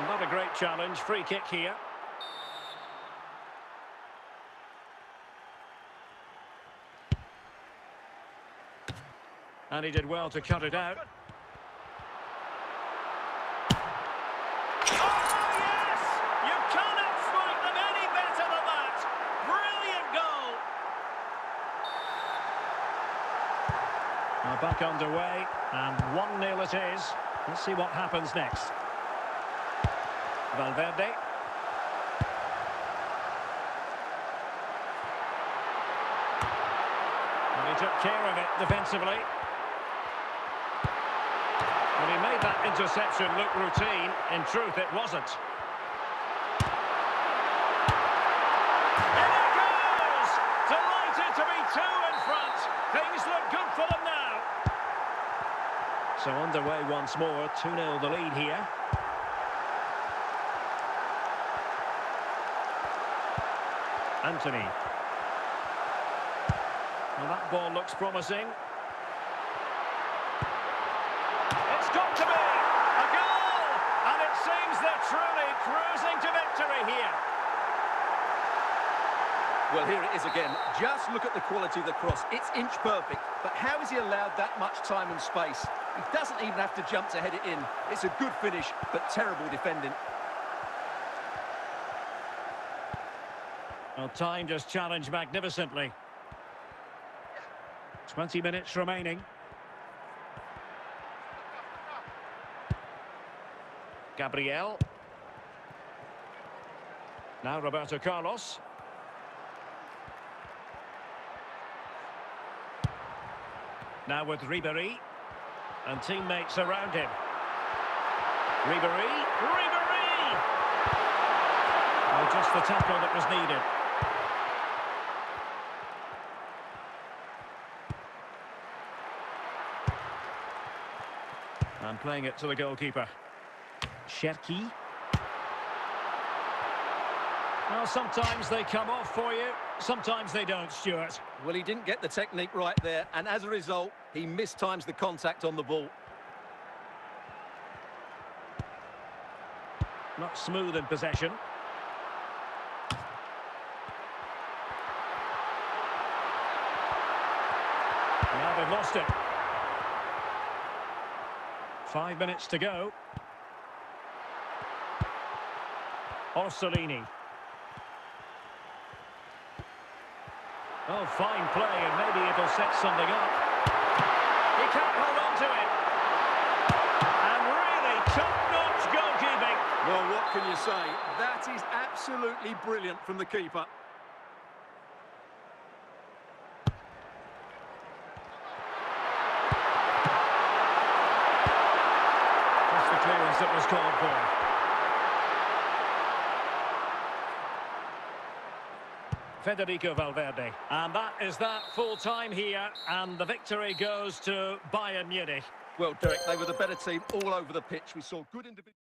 Speaker 2: Not a great challenge. Free kick here. And he did well to cut it out.
Speaker 4: Oh, yes! You cannot strike them any better than that. Brilliant goal.
Speaker 2: Now back underway, and 1-0 it is. Let's see what happens next. Valverde. And he took care of it defensively. Well, he made that interception look routine. In truth, it wasn't.
Speaker 4: And it goes! Delighted to be two in front. Things look good for them now.
Speaker 2: So underway once more, 2-0 the lead here. Anthony. Well, that ball looks promising.
Speaker 4: It's got to be a goal! And it seems they're truly cruising to victory here.
Speaker 3: Well, here it is again. Just look at the quality of the cross. It's inch perfect. But how has he allowed that much time and space? He doesn't even have to jump to head it in. It's a good finish, but terrible defending.
Speaker 2: Well, time just challenged magnificently. 20 minutes remaining. Gabriel. Now Roberto Carlos. Now with Ribéry. And teammates around him. Ribéry. Ribéry! Oh, just the tackle that was needed. And playing it to the goalkeeper. Cherki. Well, sometimes they come off for you, sometimes they don't, Stuart.
Speaker 3: Well, he didn't get the technique right there, and as a result, he mistimes the contact on the ball.
Speaker 2: Not smooth in possession. Now they've lost it. 5 minutes to go. Orsolini. Oh, fine play, and maybe it'll set something up. He can't hold on to it. And really top-notch goalkeeping.
Speaker 3: Well, what can you say? That is absolutely brilliant from the keeper.
Speaker 2: That's the clearance that was called for. Federico Valverde. And that is that full time here, and the victory goes to Bayern Munich.
Speaker 3: Well, Derek, they were the better team all over the pitch. We saw good individual.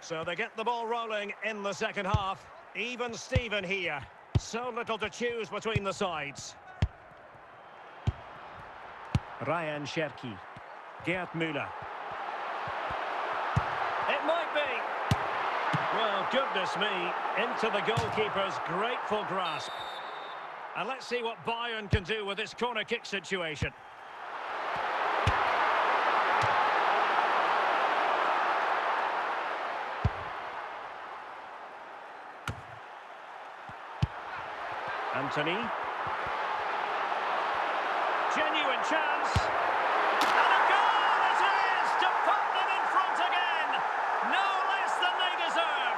Speaker 2: So they get the ball rolling in the second half. Even Steven here. So little to choose between the sides. Ryan Cherki. Gerd Müller. It might be. Well, goodness me. Into the goalkeeper's grateful grasp. And let's see what Bayern can do with this corner kick situation. Anthony. Genuine chance. And a goal it is to put them in front again. No less than they deserve.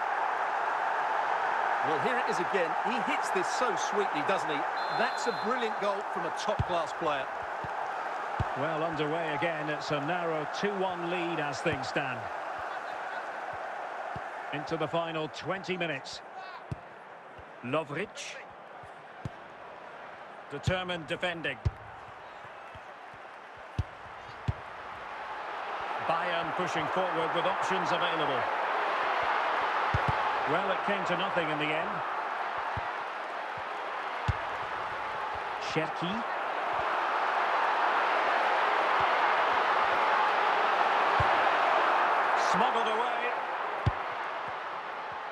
Speaker 3: Well, here it is again. He hits this so sweetly, doesn't he? That's a brilliant goal from a top-class player.
Speaker 2: Well, underway again. It's a narrow 2-1 lead as things stand. Into the final 20 minutes. Lovric. Determined defending. Bayern pushing forward with options available. Well, it came to nothing in the end. Cherki. Smuggled away.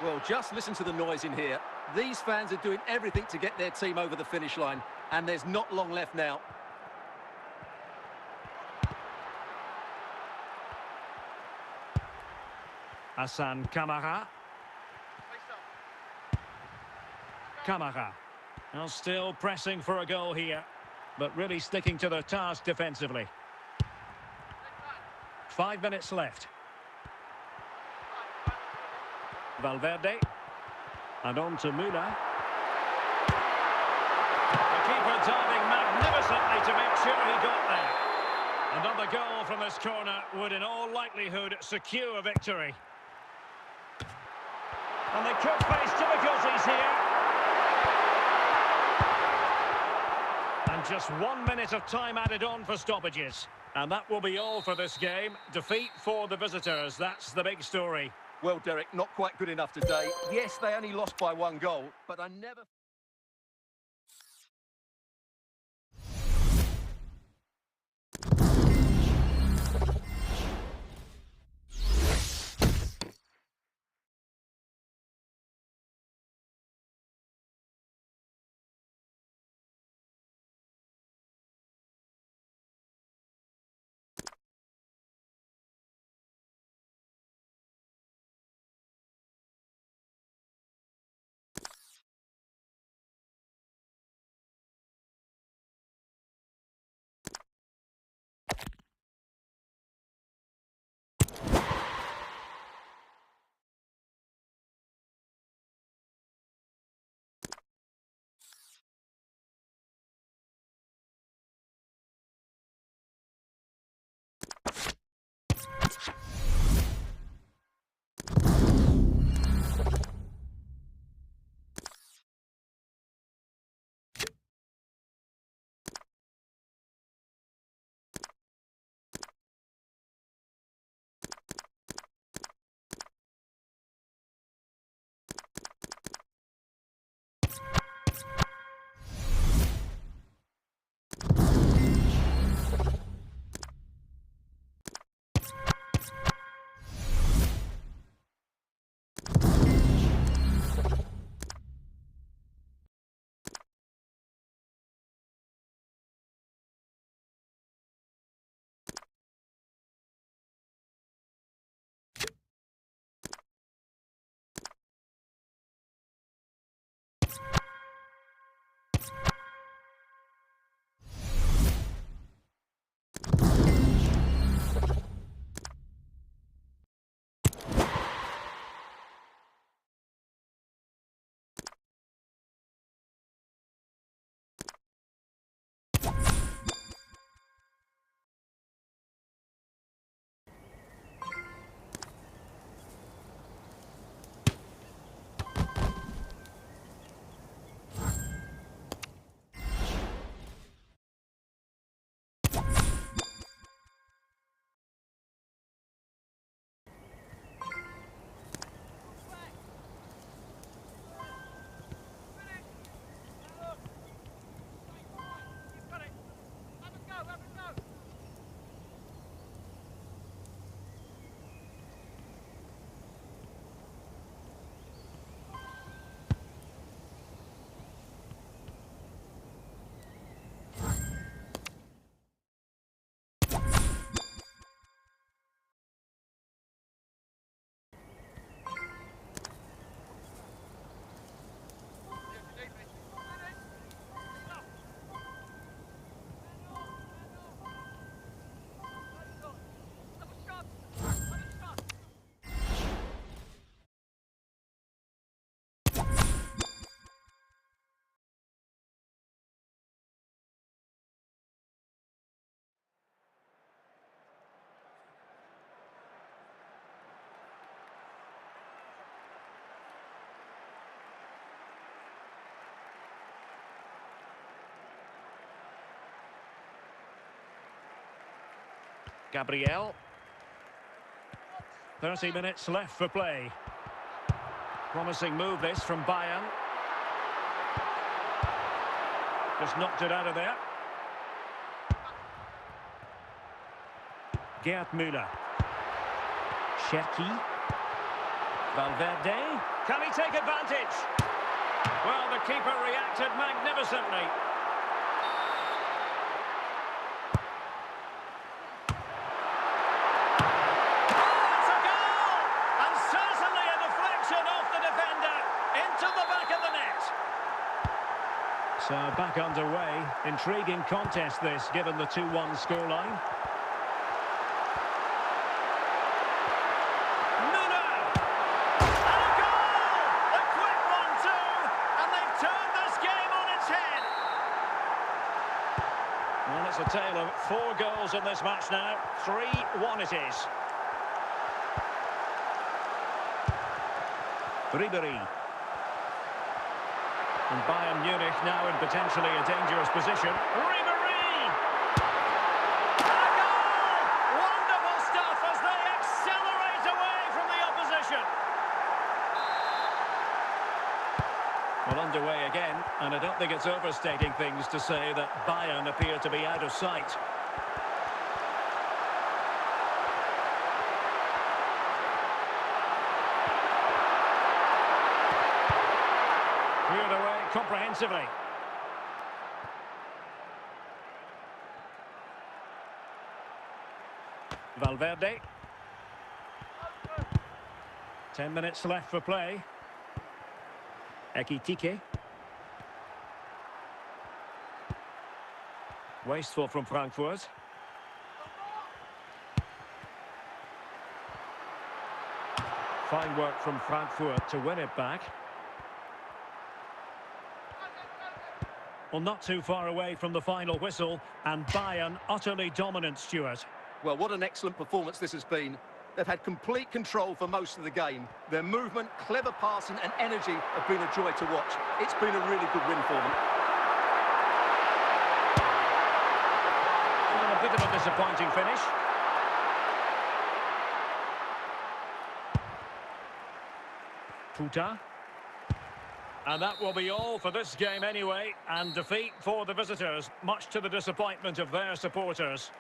Speaker 3: Well, just listen to the noise in here. These fans are doing everything to get their team over the finish line, and there's not long left now.
Speaker 2: Hassan Kamara. Kamara. Well, still pressing for a goal here, but really sticking to their task defensively. 5 minutes left. Valverde. And on to Müller. The keeper diving magnificently to make sure he got there. Another goal from this corner would in all likelihood secure a victory. And they could face difficulties here. And just 1 minute of time added on for stoppages. And that will be all for this game. Defeat for the visitors. That's the big story.
Speaker 3: Well, Derek, not quite good enough today. Yes, they only lost by 1 goal, but I never...
Speaker 2: Gabriel. 30 minutes left for play. Promising move this from Bayern. Just knocked it out of there. Gerd Müller. Cherki. Valverde. Can he take advantage? Well, the keeper reacted magnificently. Oh, it's a goal! And certainly a deflection off the defender into the back of the net. So back underway. Intriguing contest this, given the 2-1 scoreline. Well, it's a tale of 4 goals in this match now. 3-1 it is. Ribery. And Bayern Munich now in potentially a dangerous position. Ribery! And a goal! Wonderful stuff as they accelerate away from the opposition. Well, underway again, and I don't think it's overstating things to say that Bayern appear to be out of sight. Cleared away comprehensively. Valverde. 10 minutes left for play. Ekitike. Wasteful from Frankfurt. Fine work from Frankfurt to win it back. Well, not too far away from the final whistle, and Bayern utterly dominant, Stuart.
Speaker 3: Well, what an excellent performance this has been. They've had complete control for most of the game. Their movement, clever passing and energy have been a joy to watch. It's been a really good win for them.
Speaker 2: Well, a bit of a disappointing finish. Puta. And that will be all for this game anyway, and defeat for the visitors, much to the disappointment of their supporters.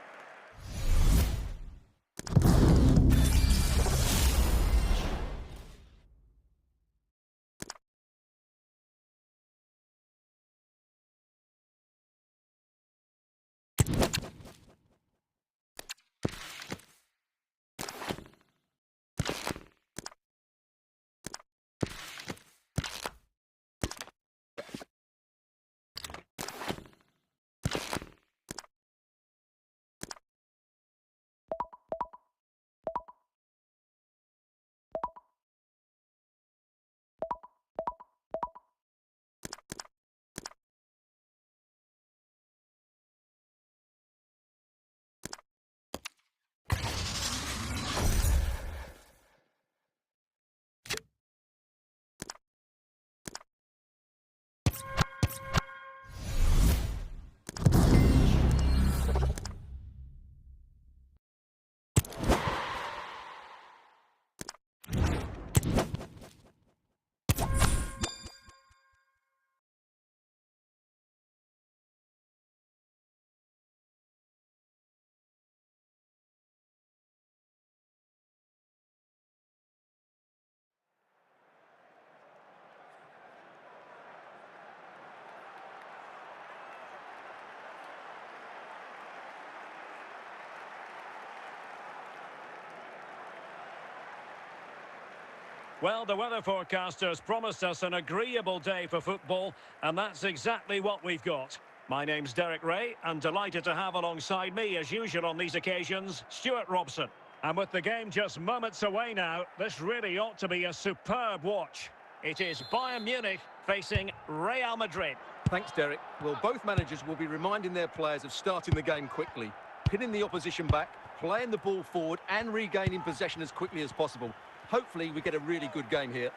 Speaker 2: Well, the weather forecasters promised us an agreeable day for football, and that's exactly what we've got. My name's Derek Ray, and delighted to have alongside me, as usual on these occasions, Stuart Robson. And with the game just moments away now, this really ought to be a superb watch. It is Bayern Munich facing Real Madrid.
Speaker 3: Thanks, Derek. Well, both managers will be reminding their players of starting the game quickly, pinning the opposition back, playing the ball forward and regaining possession as quickly as possible. Hopefully we get a really good game here.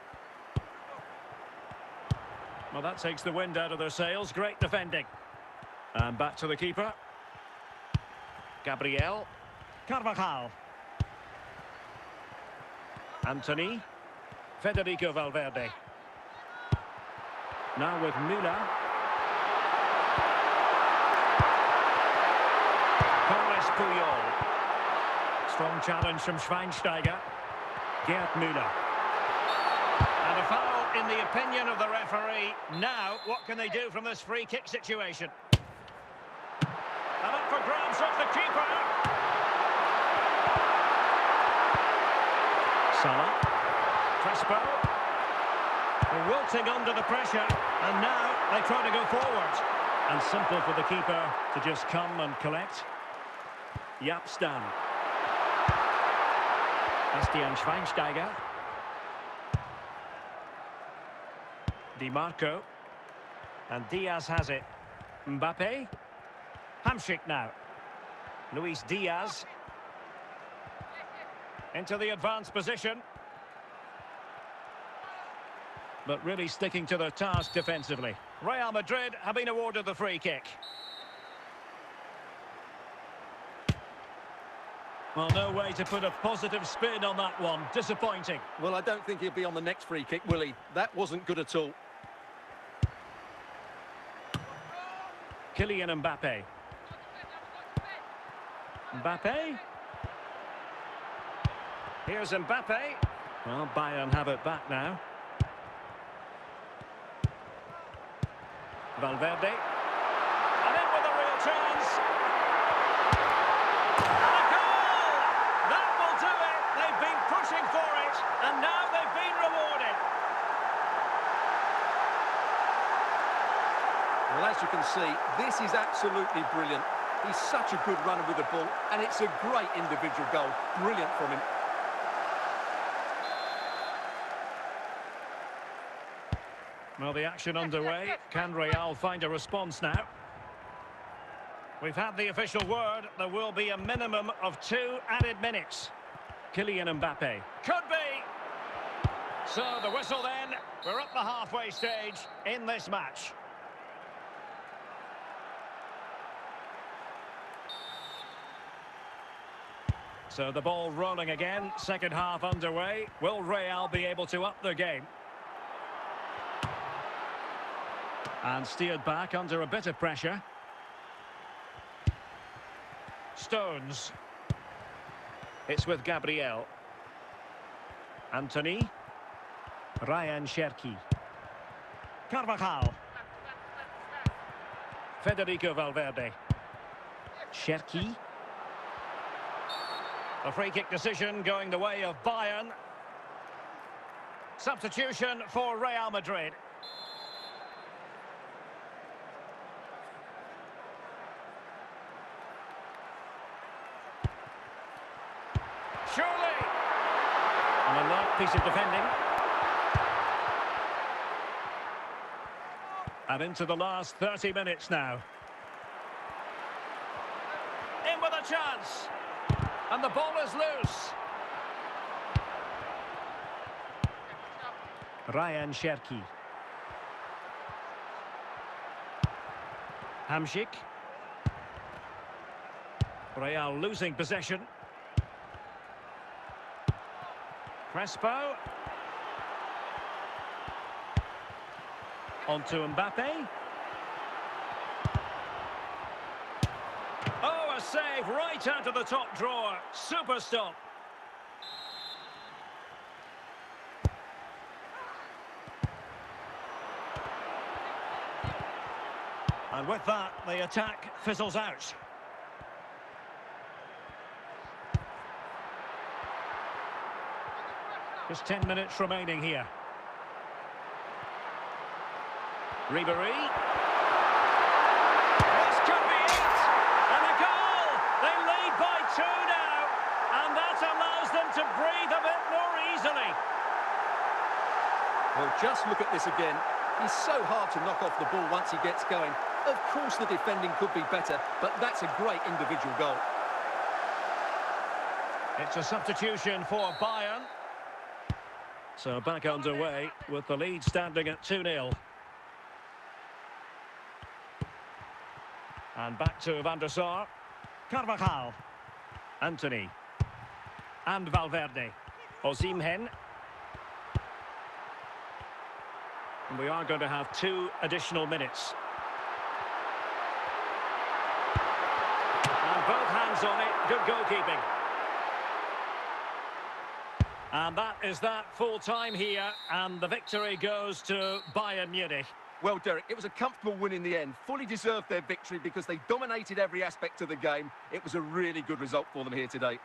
Speaker 2: Well, that takes the wind out of their sails. Great defending. And back to the keeper. Gabriel. Carvajal. Anthony. Federico Valverde. Now with Müller. Carles Puyol. Strong challenge from Schweinsteiger. Gerd Müller. And a foul in the opinion of the referee. Now, what can they do from this free kick situation? And up for grabs off the keeper. Salah. Crespo. Wilting under the pressure, and now they try to go forward. And simple for the keeper to just come and collect. Yapstam. Bastian Schweinsteiger. Di Marco. And Diaz has it. Mbappe. Hamsik now. Luis Diaz. Into the advanced position. But really sticking to their task defensively. Real Madrid have been awarded the free kick. Well, no way to put a positive spin on that one. Disappointing.
Speaker 3: Well, I don't think he'll be on the next free kick, will he? That wasn't good at all.
Speaker 2: Kylian Mbappe. Mbappe. Here's Mbappe. Well, Bayern have it back now. Valverde. And in with a real chance. And a goal! That will do it. They've been pushing for it, and now they've been rewarded.
Speaker 3: Well, as you can see, this is absolutely brilliant. He's such a good runner with the ball, and it's a great individual goal. Brilliant from him.
Speaker 2: Well, the action underway. Can Real find a response now? We've had the official word. There will be a minimum of 2 added minutes. Kylian Mbappe. Could be! So, the whistle then. We're up the halfway stage in this match. So, the ball rolling again. Second half underway. Will Real be able to up their game? And steered back under a bit of pressure. Stones. It's with Gabriel. Anthony. Ryan Cherki. Carvajal. Federico Valverde. Cherki. A free kick decision going the way of Bayern. Substitution for Real Madrid. Surely! An alert piece of defending. And into the last 30 minutes now. In with a chance. And the ball is loose. Ryan Cherki. Hamsik. Real losing possession. Crespo. On to Mbappe. Oh, a save right out of the top drawer. Super stop. And with that, the attack fizzles out. Just 10 minutes remaining here. Ribéry. This could be it. And a goal. They lead by 2 now. And that allows them to breathe a bit more easily.
Speaker 3: Well, just look at this again. He's so hard to knock off the ball once he gets going. Of course the defending could be better, but that's a great individual goal.
Speaker 2: It's a substitution for Bayern. So back underway with the lead standing at 2-0. And back to Van der Sar. Carvajal. Anthony. And Valverde. Osimhen. And we are going to have 2 additional minutes. And both hands on it. Good goalkeeping. And that is that, full time here, and the victory goes to Bayern Munich.
Speaker 3: Well, Derek, it was a comfortable win in the end. Fully deserved their victory because they dominated every aspect of the game. It was a really good result for them here today.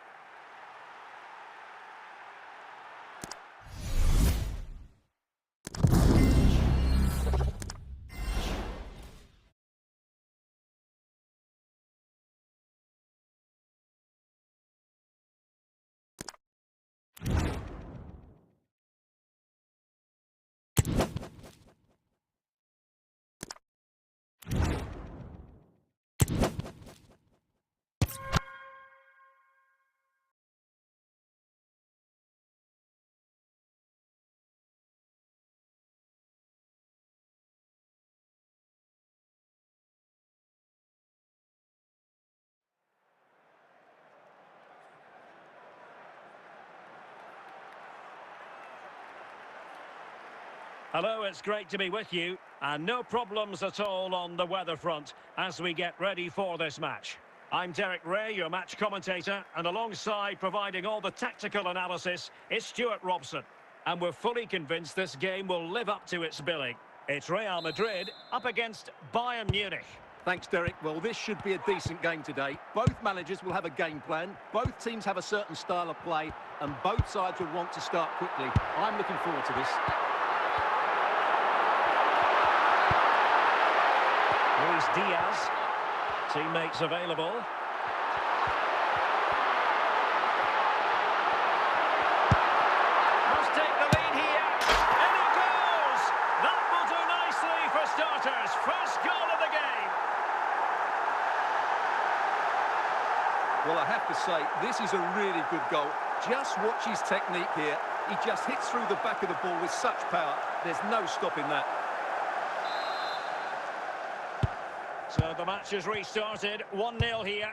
Speaker 2: Hello, it's great to be with you, and no problems at all on the weather front as we get ready for this match. I'm Derek Ray, your match commentator, and alongside providing all the tactical analysis is Stuart Robson. And we're fully convinced this game will live up to its billing. It's Real Madrid up against Bayern Munich.
Speaker 3: Thanks, Derek. Well, this should be a decent game today. Both managers will have a game plan, both teams have a certain style of play, and both sides will want to start quickly. I'm looking forward to this.
Speaker 2: Luis Diaz, teammates available. Must take the lead here. And it goes! That will do nicely for starters. First goal of the game.
Speaker 3: Well, I have to say, this is a really good goal. Just watch his technique here. He just hits through the back of the ball with such power. There's no stopping that.
Speaker 2: So the match has restarted, 1-0 here.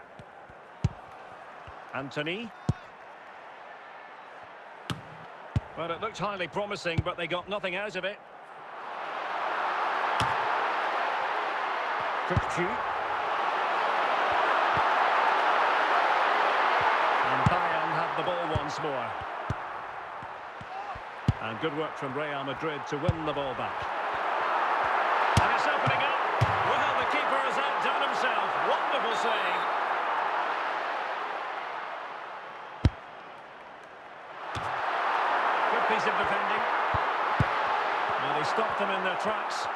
Speaker 2: Anthony. Well, it looked highly promising, but they got nothing out of it. Kukcu. And Bayern have the ball once more. And good work from Real Madrid to win the ball back. And it's opening up. Well, the keeper has outdone himself. Wonderful save. Good piece of defending. Well, they stopped them in their tracks.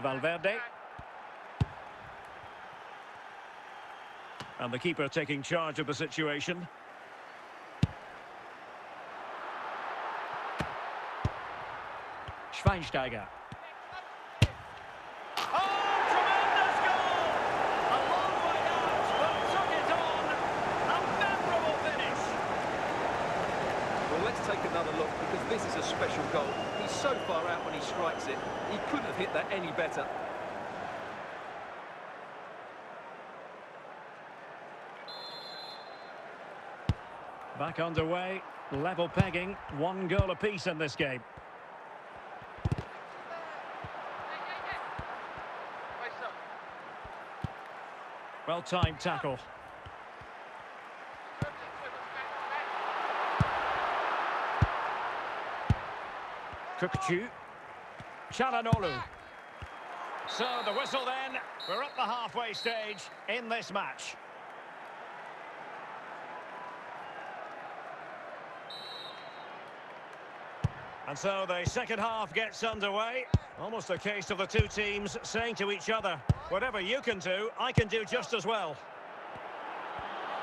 Speaker 2: Valverde. And the keeper taking charge of the situation. Schweinsteiger. Oh, tremendous goal! A long way out, but took it on. A memorable finish.
Speaker 3: Well, let's take another look, because this is a special goal. He's so far out when he strikes it. He couldn't have hit that any better.
Speaker 2: Back underway, level pegging, 1 goal apiece in this game. Well-timed tackle. Kukcu. Çalhanoğlu. So the whistle then. We're at the halfway stage in this match. And so the second half gets underway. Almost a case of the two teams saying to each other, whatever you can do, I can do just as well.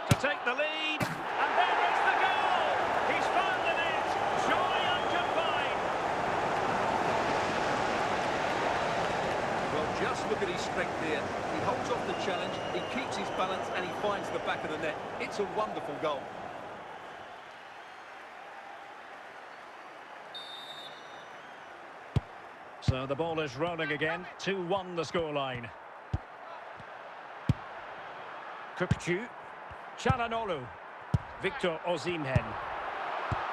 Speaker 2: To take the lead, and there is the goal! He's found the net, joy unconfined.
Speaker 3: Well, just look at his strength here. He holds off the challenge, he keeps his balance, and he finds the back of the net. It's a wonderful goal.
Speaker 2: So the ball is rolling again, 2-1 the scoreline. Kukcu. Çalhanoğlu. Victor Osimhen.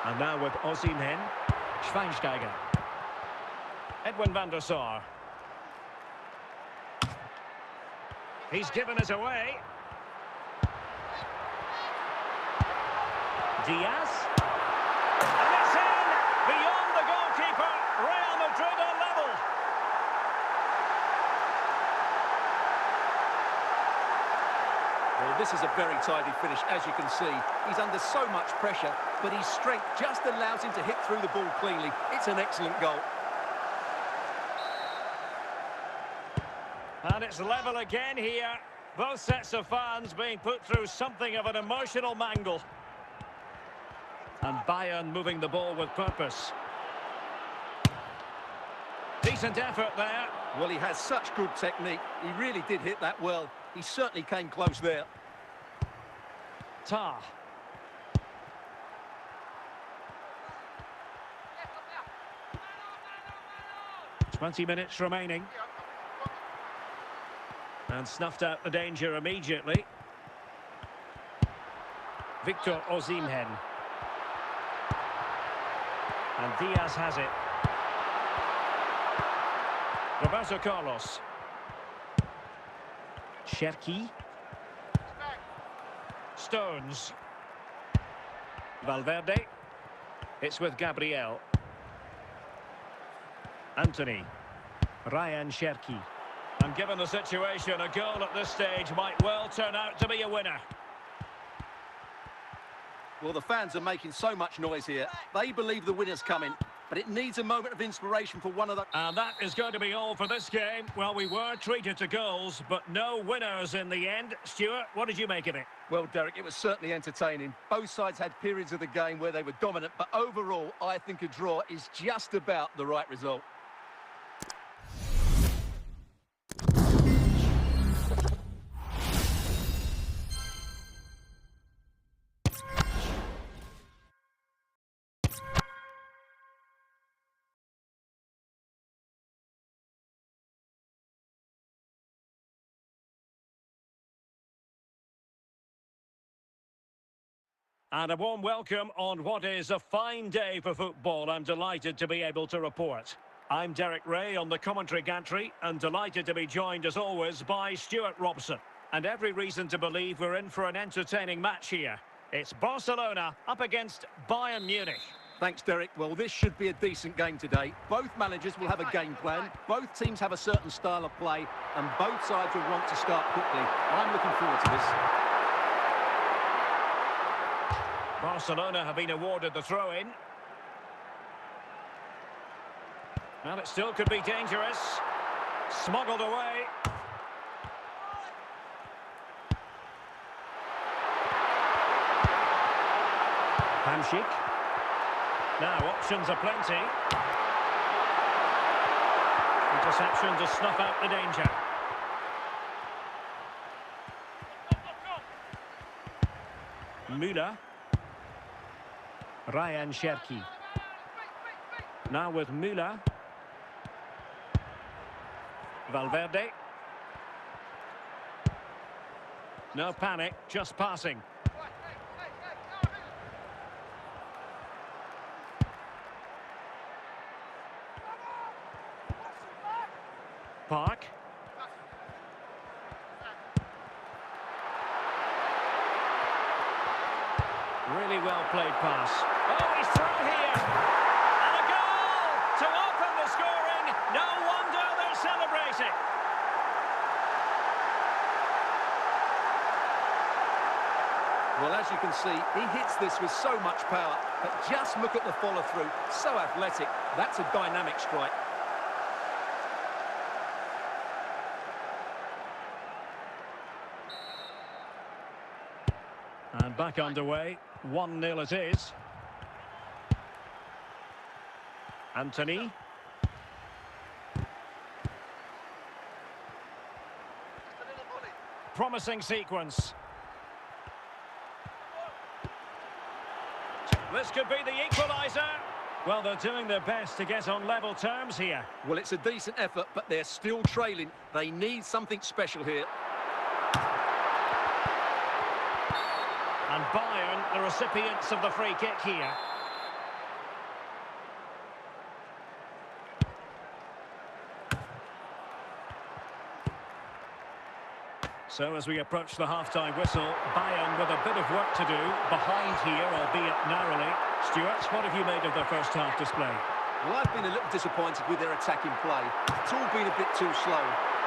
Speaker 2: And now with Osimhen. Schweinsteiger. Edwin van der Sar. He's given us away. Diaz. And it's in! Beyond the goalkeeper. Real Madrid are level.
Speaker 3: Well, this is a very tidy finish, as you can see. He's under so much pressure, but his strength just allows him to hit through the ball cleanly. It's an excellent goal.
Speaker 2: And it's level again here. Both sets of fans being put through something of an emotional mangle. And Bayern moving the ball with purpose. Decent effort there.
Speaker 3: Well, he has such good technique. He really did hit that well. He certainly came close there.
Speaker 2: Tar. 20 minutes remaining. And snuffed out the danger immediately. Victor Osimhen. And Diaz has it. Roberto Carlos. Cherki. Stones. Valverde. It's with Gabriel. Anthony. Ryan Cherki. And given the situation, a goal at this stage might well turn out to be a winner.
Speaker 3: Well, the fans are making so much noise here. They believe the winner's coming, but it needs a moment of inspiration for one of them.
Speaker 2: And that is going to be all for this game. Well, we were treated to goals, but no winners in the end. Stuart, what did you make of it?
Speaker 3: Well, Derek, it was certainly entertaining. Both sides had periods of the game where they were dominant, but overall, I think a draw is just about the right result.
Speaker 2: And a warm welcome on what is a fine day for football. I'm delighted to be able to report. I'm Derek Ray on the commentary gantry and delighted to be joined as always by Stuart Robson. And every reason to believe we're in for an entertaining match here. It's Barcelona up against Bayern Munich.
Speaker 3: Thanks, Derek. Well, this should be a decent game today. Both managers will have a game plan. Both teams have a certain style of play and both sides will want to start quickly. I'm looking forward to this.
Speaker 2: Barcelona have been awarded the throw-in. Well, it still could be dangerous. Smuggled away. Hamšík. Now, options are plenty. Interception to snuff out the danger. Müller. Ryan Cherki. Now with Müller. Valverde. No panic, just passing. Park. Really well played pass. Oh, he's through here. And a goal to open the scoring. No wonder they're celebrating.
Speaker 3: Well, as you can see, he hits this with so much power, but just look at the follow-through. So athletic. That's a dynamic strike.
Speaker 2: And back underway. 1-0 it is. Anthony. Promising sequence. This could be the equaliser. Well, they're doing their best to get on level terms here.
Speaker 3: Well, it's a decent effort, but they're still trailing. They need something special here.
Speaker 2: And Bayern, the recipients of the free kick here. So as we approach the half-time whistle, Bayern with a bit of work to do, behind here, albeit narrowly. Stuart, what have you made of their first half display?
Speaker 3: Well, I've been a little disappointed with their attacking play. It's all been a bit too slow.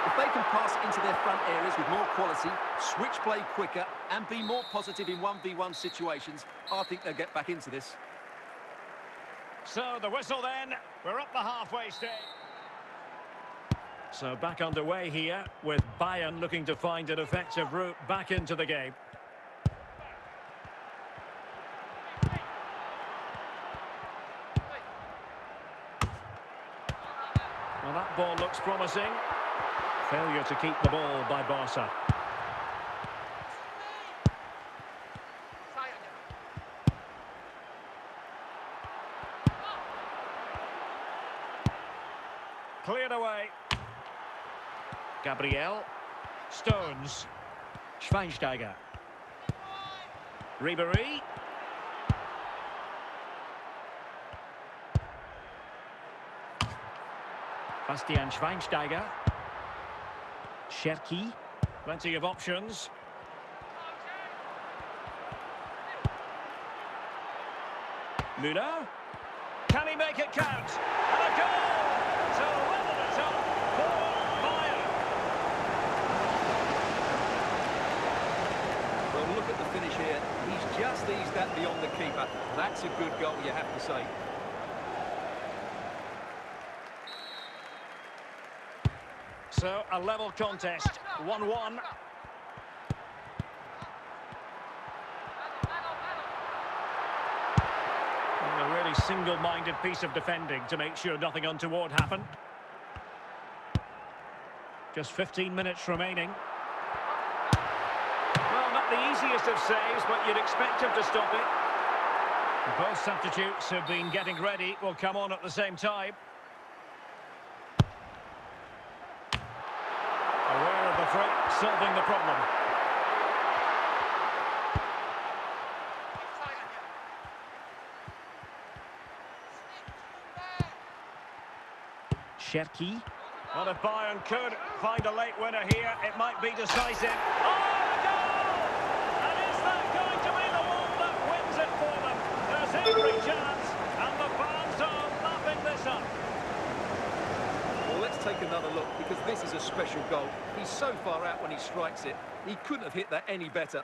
Speaker 3: If they can pass it into their front areas with more quality, switch play quicker, and be more positive in 1v1 situations, I think they'll get back into this.
Speaker 2: So the whistle then, we're up the halfway stage. So back underway here, with Bayern looking to find an effective route back into the game. Well, that ball looks promising. Failure to keep the ball by Barca. Cleared away. Gabriel. Stones. Schweinsteiger. Ribéry. Bastian Schweinsteiger. Cherki. Plenty of options. Müller. Can he make it count? And a goal! To level it up for Bayern.
Speaker 3: Well, look at the finish here. He's just eased that beyond the keeper. That's a good goal, you have to say.
Speaker 2: So, a level contest, 1-1. A really single-minded piece of defending to make sure nothing untoward happened. Just 15 minutes remaining. Well, not the easiest of saves, but you'd expect him to stop it. Both substitutes have been getting ready, will come on at the same time. Aware of the threat, solving the problem. Cherki. Well, if Bayern could find a late winner here, it might be decisive. Oh, the goal! And is that going to be the one that wins it for them? There's every chance, and the fans are lapping this up.
Speaker 3: Well, let's take another look, because this is a special goal. He's so far out when he strikes it. He couldn't have hit that any better.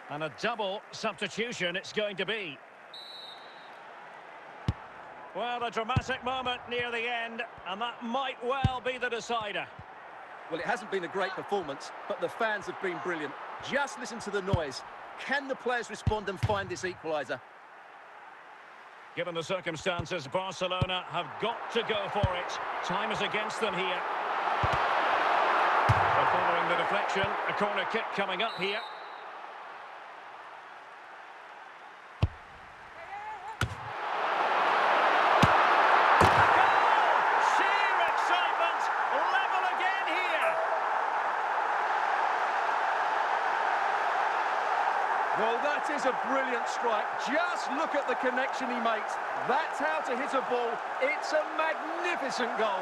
Speaker 2: And a double substitution it's going to be. Well, a dramatic moment near the end, and that might well be the decider.
Speaker 3: Well, it hasn't been a great performance, but the fans have been brilliant. Just listen to the noise. Can the players respond and find this equaliser?
Speaker 2: Given the circumstances, Barcelona have got to go for it. Time is against them here. So following the deflection, a corner kick coming up here.
Speaker 3: Well, that is a brilliant strike. Just look at the connection he makes. That's how to hit a ball. It's a magnificent goal.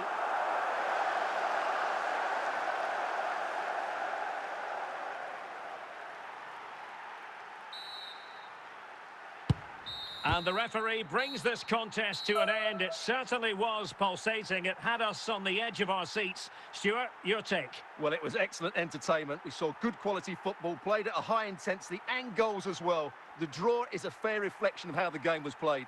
Speaker 2: And the referee brings this contest to an end. It certainly was pulsating. It had us on the edge of our seats. Stuart, your take?
Speaker 3: Well, it was excellent entertainment. We saw good quality football, played at a high intensity and goals as well. The draw is a fair reflection of how the game was played.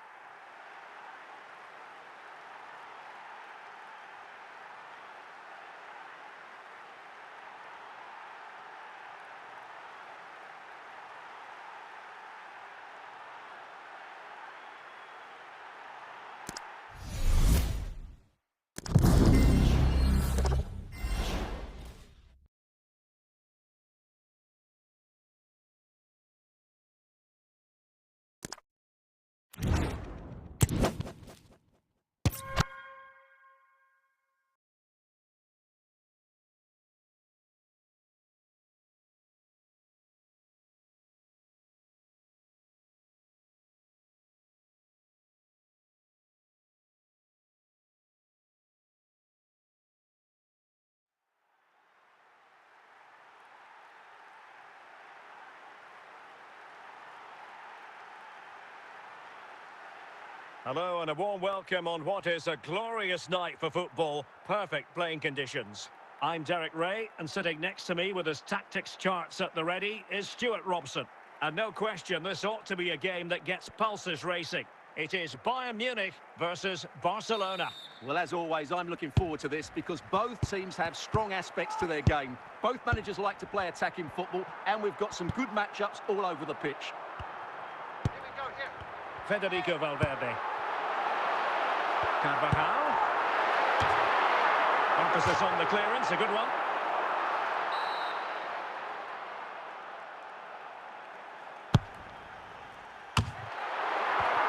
Speaker 2: Hello and a warm welcome on what is a glorious night for football. Perfect playing conditions. I'm Derek Ray, and sitting next to me with his tactics charts at the ready is Stuart Robson. And no question, this ought to be a game that gets pulses racing. It is Bayern Munich versus Barcelona.
Speaker 3: Well, as always, I'm looking forward to this because both teams have strong aspects to their game. Both managers like to play attacking football, and we've got some good matchups all over the pitch.
Speaker 4: Here we go, here.
Speaker 2: Federico Valverde. Carvajal. Emphasis on the clearance, a good one.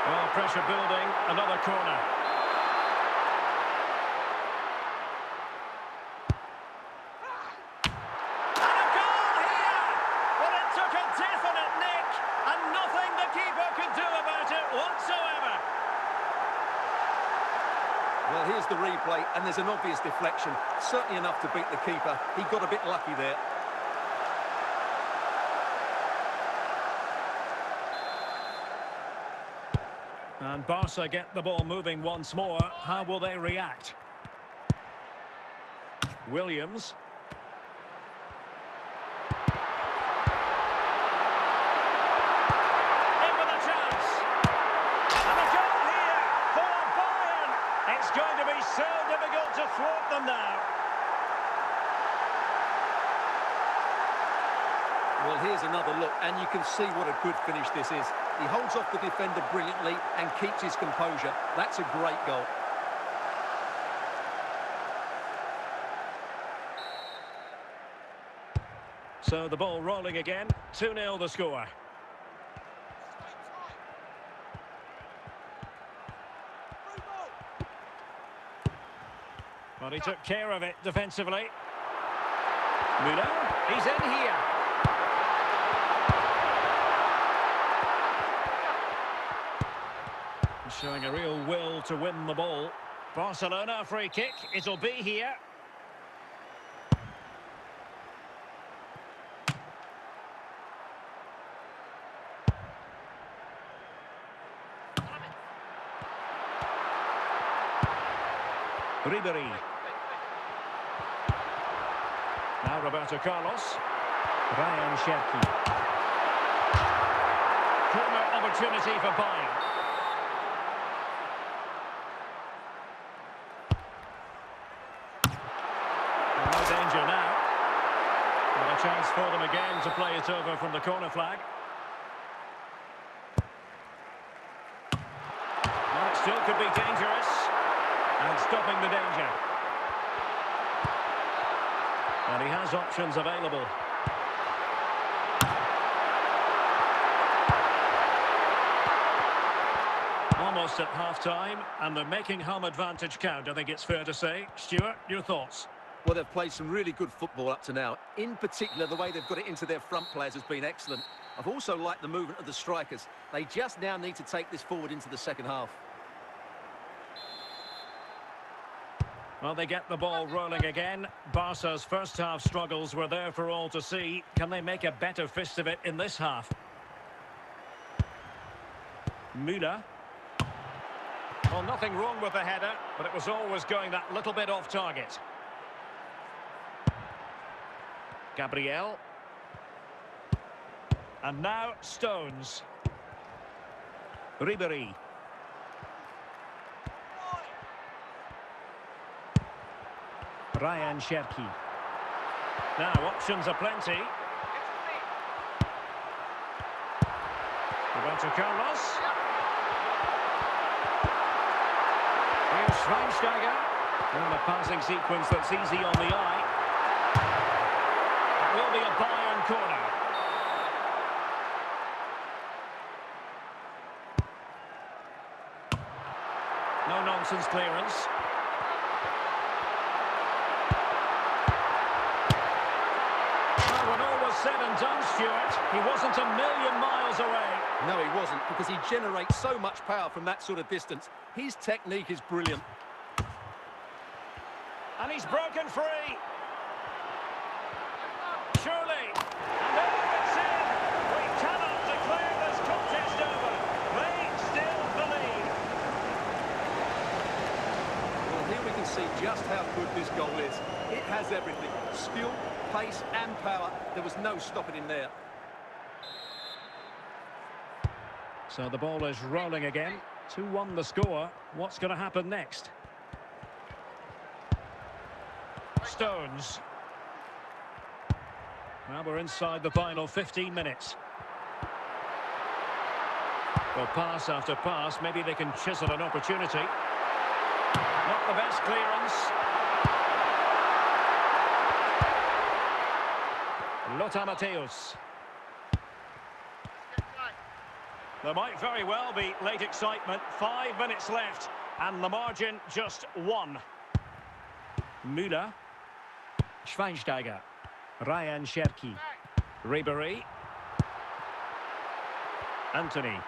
Speaker 2: Well, pressure building, another corner. And a goal here! Well, it took a definite nick, and nothing the keeper could do about it whatsoever.
Speaker 3: Well, here's the replay, and there's an obvious deflection. Certainly enough to beat the keeper. He got a bit lucky there.
Speaker 2: And Barca get the ball moving once more. How will they react? Williams. In with a chance. And a goal here for Bayern. It's going to be so difficult to thwart them now.
Speaker 3: Well, here's another look, and you can see what a good finish this is. He holds off the defender brilliantly and keeps his composure. That's a great goal.
Speaker 2: So the ball rolling again. 2-0 the score. But he took care of it defensively. Müller, he's in here. Showing a real will to win the ball. Barcelona, free kick. It'll be here. Ribery. Now Roberto Carlos. Ryan Cherki. Corner opportunity for Bayern. Danger now. Got a chance for them again to play it over from the corner flag. Well, it still could be dangerous. And stopping the danger. And he has options available. Almost at half-time, and they're making home advantage count, I think it's fair to say. Stuart, your thoughts?
Speaker 3: Well, they've played some really good football up to now. In particular, the way they've got it into their front players has been excellent. I've also liked the movement of the strikers. They just now need to take this forward into the second half.
Speaker 2: Well, they get the ball rolling again. Barca's first half struggles were there for all to see. Can they make a better fist of it in this half? Müller. Well, nothing wrong with the header, but it was always going that little bit off target. Gabriel. And now Stones. Ribery. Ryan Cherki. Now options are plenty. Roberto Carlos. Here's Schweinsteiger. And a passing sequence that's easy on the eye. It will be a Bayern corner. No nonsense clearance. Well, when all was said and done, Stuart, he wasn't a million miles away.
Speaker 3: No, he wasn't, because he generates so much power from that sort of distance. His technique is brilliant.
Speaker 2: And he's broken free. Surely. And there it's in. We cannot declare this contest over. They still believe.
Speaker 3: we can see just how good this goal is. It has everything. Skill, pace and power. There was no stopping him there.
Speaker 2: So the ball is rolling again. 2-1 the score. What's going to happen next? Stones. Well, we're inside the final 15 minutes. Well, pass after pass. Maybe they can chisel an opportunity. Not the best clearance. Lothar Matthäus. There might very well be late excitement. 5 minutes left. And the margin just 1. Müller. Schweinsteiger. Ryan Cherki. Ribéry. Anthony.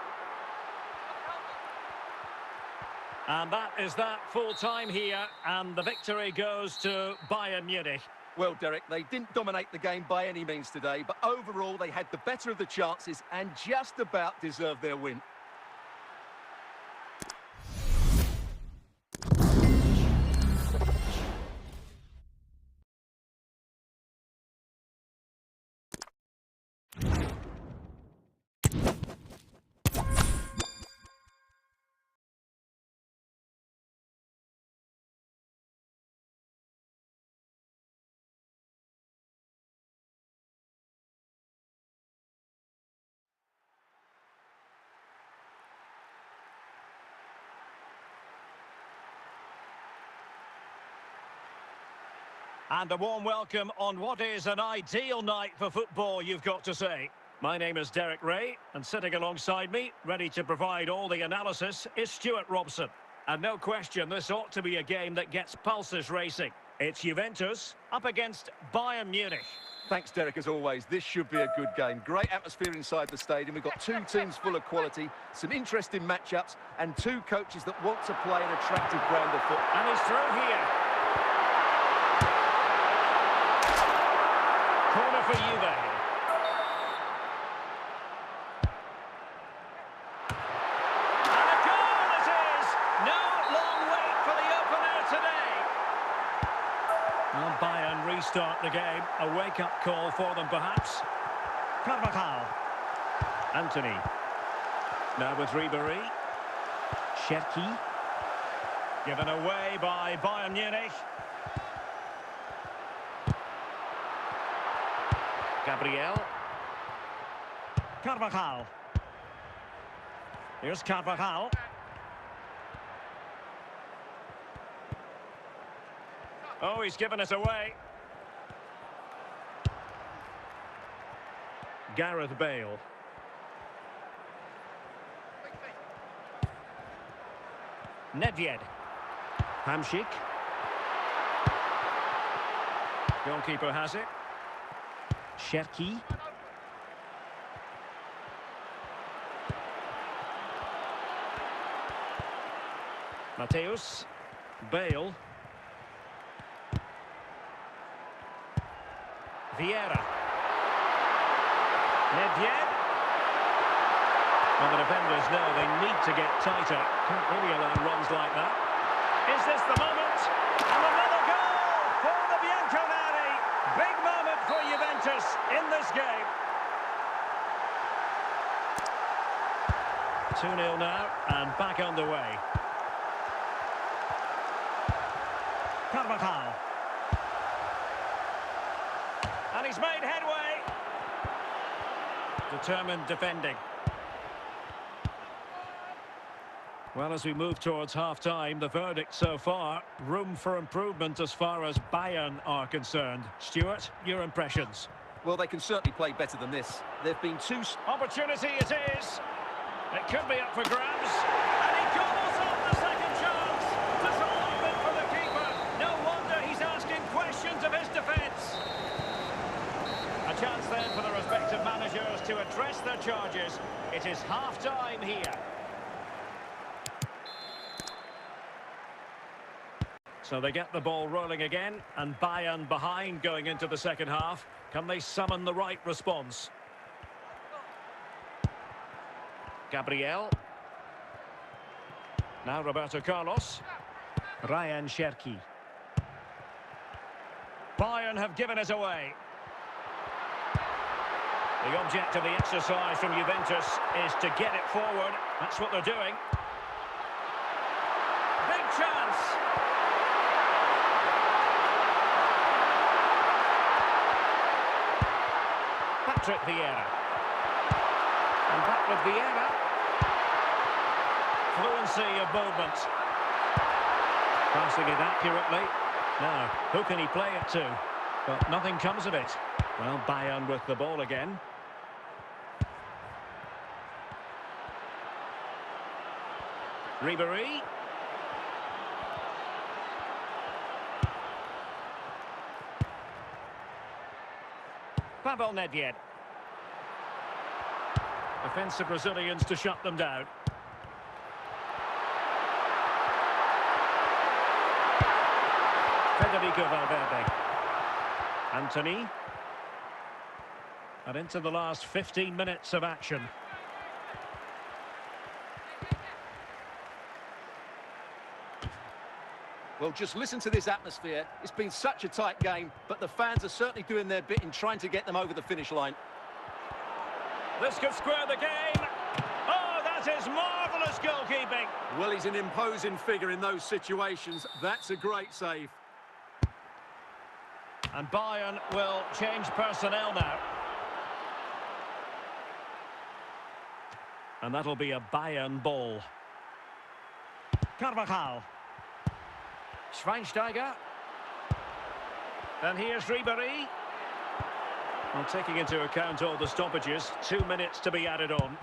Speaker 2: And that is that, full time here, and the victory goes to Bayern Munich.
Speaker 3: Well, Derek, they didn't dominate the game by any means today, but overall they had the better of the chances and just about deserved their win.
Speaker 2: And a warm welcome on what is an ideal night for football, you've got to say. My name is Derek Ray, and sitting alongside me, ready to provide all the analysis, is Stuart Robson. And no question, this ought to be a game that gets pulses racing. It's Juventus up against Bayern Munich.
Speaker 3: Thanks, Derek, as always. This should be a good game. Great atmosphere inside the stadium. We've got two teams full of quality, some interesting matchups, and two coaches that want to play an attractive brand of football.
Speaker 2: And he's through here. Corner for Juve. And a goal it is! No long wait for the opener today. Well, Bayern restart the game. A wake-up call for them, perhaps. Carvajal. Anthony. Now with Ribéry. Cherki. Given away by Bayern Munich. Gabriel. Carvajal. Here's Carvajal. Oh, he's given it away. Gareth Bale. Nedved. Hamšík. Goalkeeper has it. Cherki. Matthäus. Bale. Vieira. Nedved. Well, the defenders know they need to get tighter. Can't really allow runs like that. Is this the moment? And another goal for the Bianconeri. Big moment for Juventus in this game. 2-0 now, and back underway. Carvajal. And he's made headway. Determined defending. Well, as we move towards half-time, the verdict so far, room for improvement as far as Bayern are concerned. Stuart, your impressions?
Speaker 3: Well, they can certainly play better than this. They've been too...
Speaker 2: Opportunity it is. It could be up for grabs. And he gobbles up the second chance. Disappointment for the keeper. No wonder he's asking questions of his defence. A chance then for the respective managers to address their charges. It is half-time here. So they get the ball rolling again, and Bayern behind going into the second half. Can they summon the right response? Gabriel. Now Roberto Carlos. Ryan Cherki. Bayern have given it away. The object of the exercise from Juventus is to get it forward. That's what they're doing. Big chance. Patrick Vieira. And back with Vieira. Fluency of movement. Passing it accurately. Now, who can he play it to? But nothing comes of it. Well, Bayern with the ball again. Ribéry. Pavel Nedved. Offensive Brazilians to shut them down. Federico Valverde. Anthony. And into the last 15 minutes of action.
Speaker 3: Well, just listen to this atmosphere. It's been such a tight game, but the fans are certainly doing their bit in trying to get them over the finish line.
Speaker 2: This could square the game. Oh, that is marvellous goalkeeping.
Speaker 3: Well, he's an imposing figure in those situations. That's a great save.
Speaker 2: And Bayern will change personnel now. And that'll be a Bayern ball. Carvajal. Schweinsteiger. And here's Ribéry. Well, taking into account all the stoppages, 2 minutes to be added on.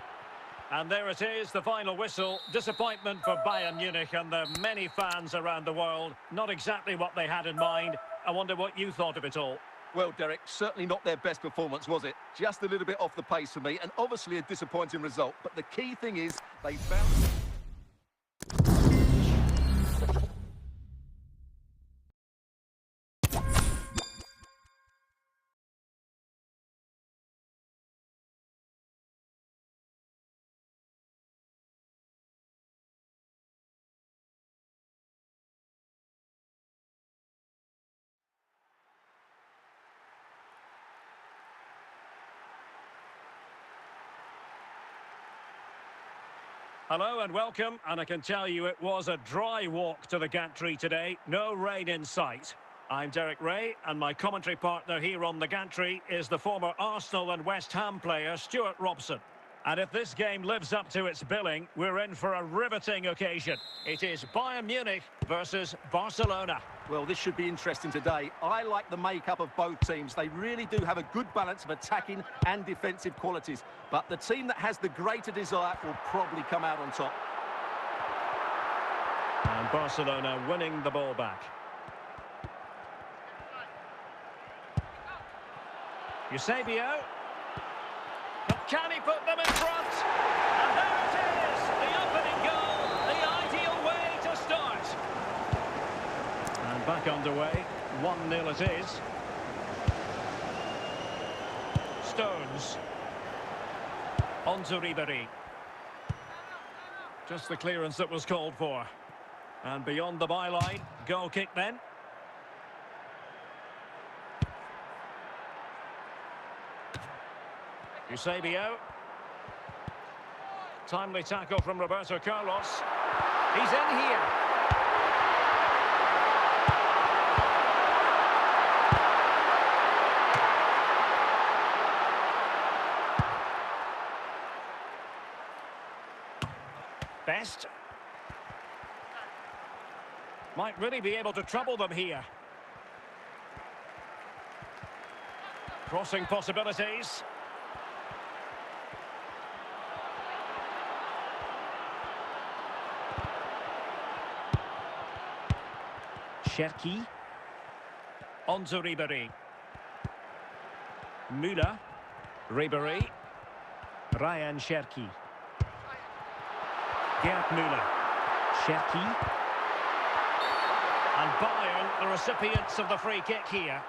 Speaker 2: And there it is, the final whistle. Disappointment for Bayern Munich and the many fans around the world. Not exactly what they had in mind. I wonder what you thought of it all.
Speaker 3: Well, Derek, certainly not their best performance, was it? Just a little bit off the pace for me, and obviously a disappointing result. But the key thing is, they found...
Speaker 2: Hello and welcome, and I can tell you it was a dry walk to the gantry today. No rain in sight. I'm Derek Ray, and my commentary partner here on the gantry is the former Arsenal and West Ham player Stuart Robson. And if this game lives up to its billing, we're in for a riveting occasion. It is Bayern Munich versus Barcelona.
Speaker 3: Well, this should be interesting today. I like the makeup of both teams. They really do have a good balance of attacking and defensive qualities. But the team that has the greater desire will probably come out on top.
Speaker 2: And Barcelona winning the ball back. Eusebio. But can he put them in front? And there it is, the opening goal, the ideal way to start. And back underway, 1-0 it is. Stones. On to Ribéry. Just the clearance that was called for. And beyond the byline, goal kick then. Eusebio. Timely tackle from Roberto Carlos. He's in here. Best. Might really be able to trouble them here. Crossing possibilities. Cherki. On to Ribéry. Müller. Ribéry. Ryan Cherki. Gerd Müller. Cherki. And Bayern, the recipients of the free kick here.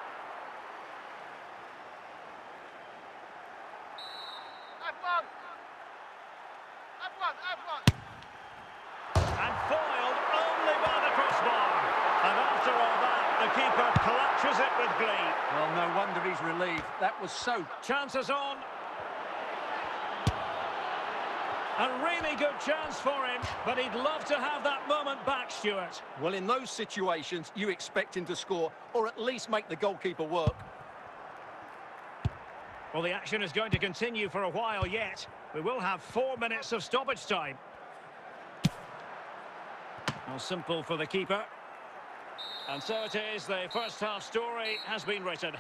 Speaker 2: And foiled only by the crossbar. goalkeeper clutches it with glee.
Speaker 3: Well, no wonder he's relieved. That was so...
Speaker 2: Chances on. A really good chance for him, but he'd love to have that moment back, Stuart.
Speaker 3: Well, in those situations, you expect him to score, or at least make the goalkeeper work.
Speaker 2: Well, the action is going to continue for a while yet. We will have 4 minutes of stoppage time. Well, simple for the keeper. And so it is, the first half story has been written.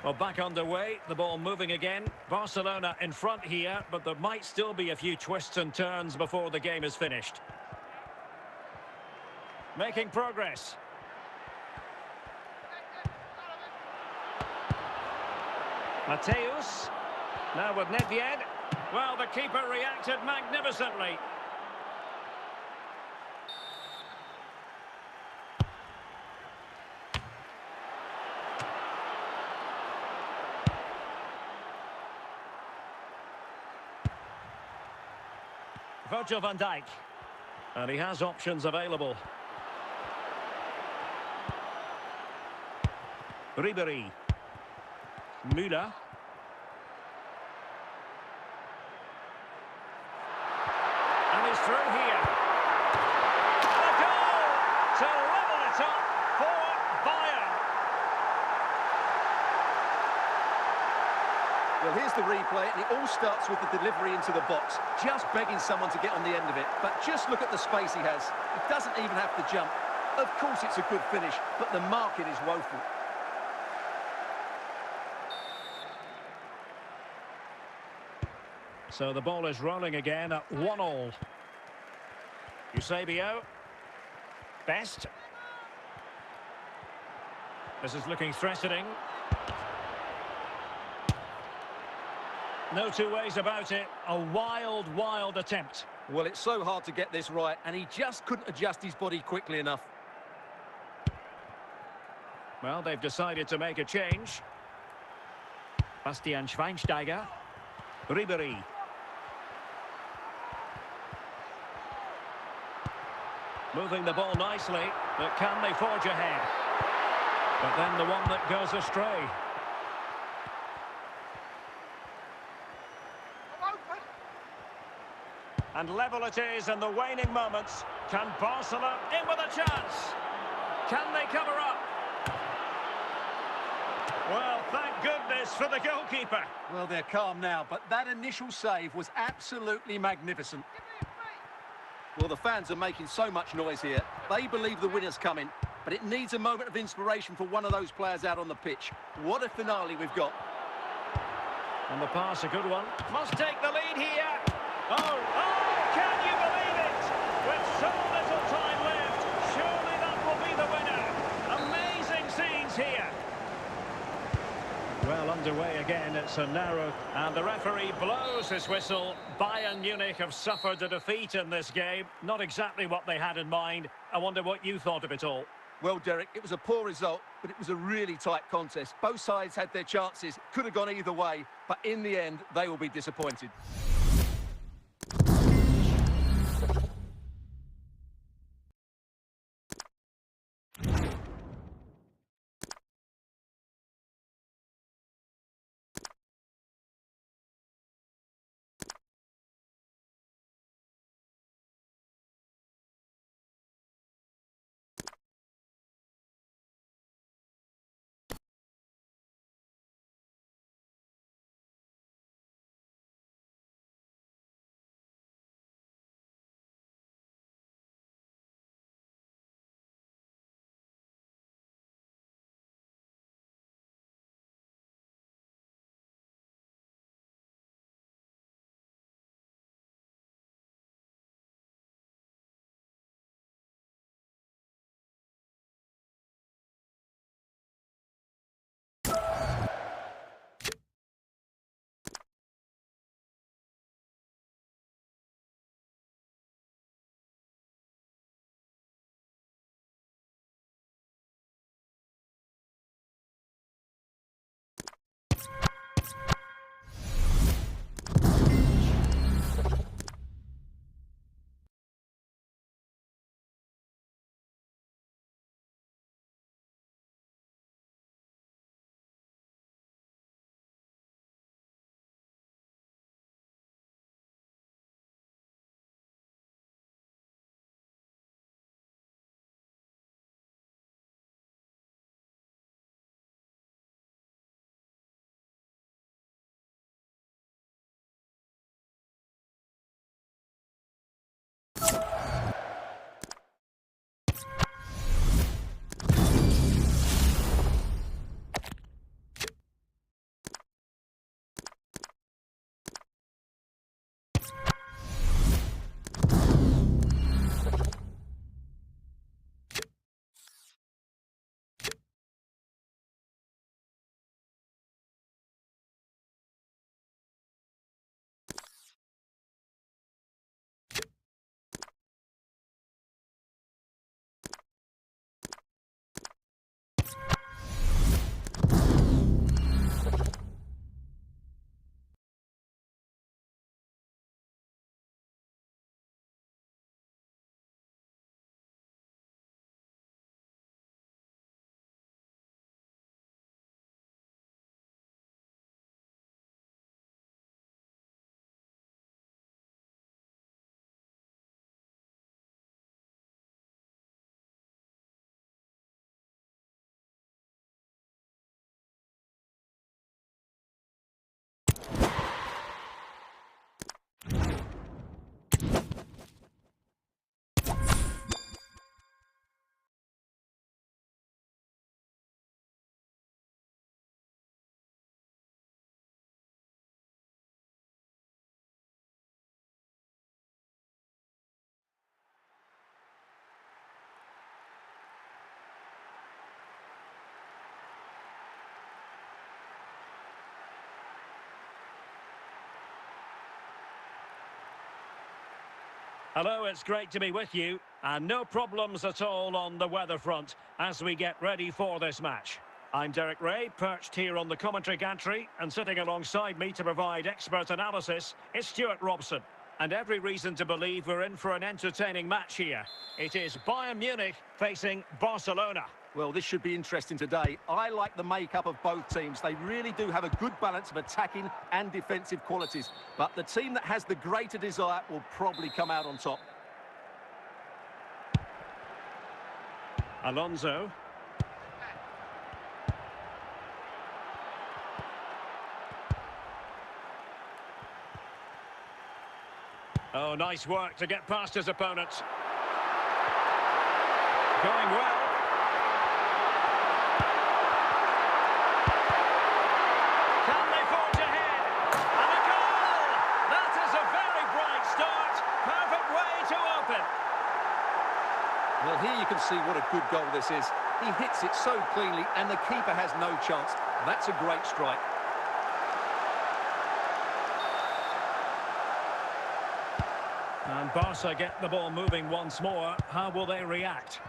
Speaker 2: Well, back underway, the ball moving again. Barcelona in front here, but there might still be a few twists and turns before the game is finished. Making progress. Mateus. Now with Nedved. Well, the keeper reacted magnificently. Virgil van Dijk. And he has options available. Ribery. Müller. And he's through here. And a goal to level it up for Bayern.
Speaker 3: Well, here's the replay, and it all starts with the delivery into the box. Just begging someone to get on the end of it. But just look at the space he has. He doesn't even have to jump. Of course it's a good finish, but the marking is woeful.
Speaker 2: So the ball is rolling again at 1-1. Eusebio. Best. This is looking threatening. No two ways about it. A wild, wild attempt.
Speaker 3: Well, it's so hard to get this right, and he just couldn't adjust his body quickly enough.
Speaker 2: Well, they've decided to make a change. Bastian Schweinsteiger. Ribery. Moving the ball nicely, but can they forge ahead? But then the one that goes astray. And level it is in the waning moments. Can Barcelona in with a chance? Can they cover up? Well, thank goodness for the goalkeeper.
Speaker 3: Well, they're calm now, but that initial save was absolutely magnificent. Well, the fans are making so much noise here. They believe the winner's coming, but it needs a moment of inspiration for one of those players out on the pitch. What a finale we've got.
Speaker 2: And the pass, a good one. Must take the lead here. Oh, can you believe it? With so little time left, surely that will be the winner. Amazing scenes here. Well, underway again, it's a narrow, and the referee blows his whistle. Bayern Munich have suffered a defeat in this game. Not exactly what they had in mind. I wonder what you thought of it all.
Speaker 3: Well, Derek, it was a poor result, but it was a really tight contest. Both sides had their chances, could have gone either way, but in the end, they will be disappointed.
Speaker 2: Hello, it's great to be with you. And no problems at all on the weather front as we get ready for this match. I'm Derek Ray, perched here on the commentary gantry, and sitting alongside me to provide expert analysis is Stuart Robson. And every reason to believe we're in for an entertaining match here. It is Bayern Munich facing Barcelona.
Speaker 3: Well, this should be interesting today. I like the makeup of both teams. They really do have a good balance of attacking and defensive qualities. But the team that has the greater desire will probably come out on top.
Speaker 2: Alonso. Oh, nice work to get past his opponent. Going well. Can they forge ahead? And a goal! That is a very bright start. Perfect way to open.
Speaker 3: Well, here you can see what a good goal this is. He hits it so cleanly and the keeper has no chance. That's a great strike.
Speaker 2: And Barca get the ball moving once more. How will they react?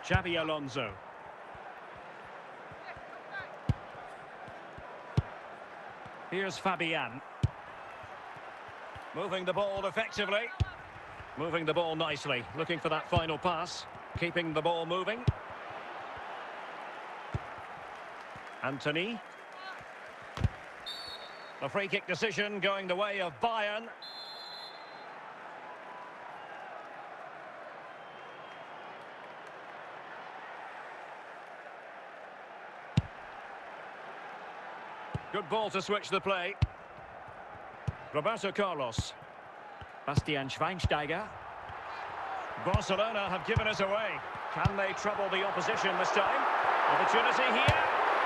Speaker 2: Xabi Alonso. Here's Fabian. Moving the ball effectively. Moving the ball nicely. Looking for that final pass. Keeping the ball moving. Anthony. A free kick decision going the way of Bayern. Good ball to switch the play. Roberto Carlos. Bastian Schweinsteiger. Barcelona have given us away. Can they trouble the opposition this time? Opportunity here.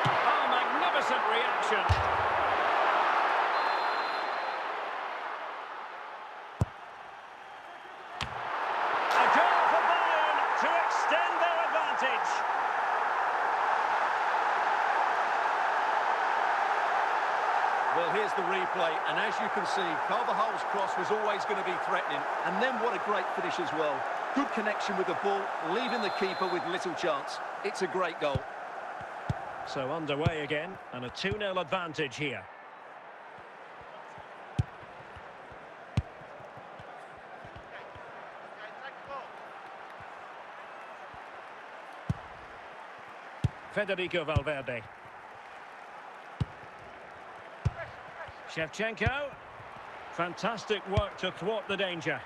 Speaker 2: Oh, magnificent reaction. A goal for Bayern to extend their advantage.
Speaker 3: Well, here's the replay, and as you can see, Carvajal's cross was always going to be threatening, and then what a great finish as well. Good connection with the ball, leaving the keeper with little chance. It's a great goal.
Speaker 2: So underway again, and a 2-0 advantage here. Federico Valverde. Shevchenko. Fantastic work to thwart the danger.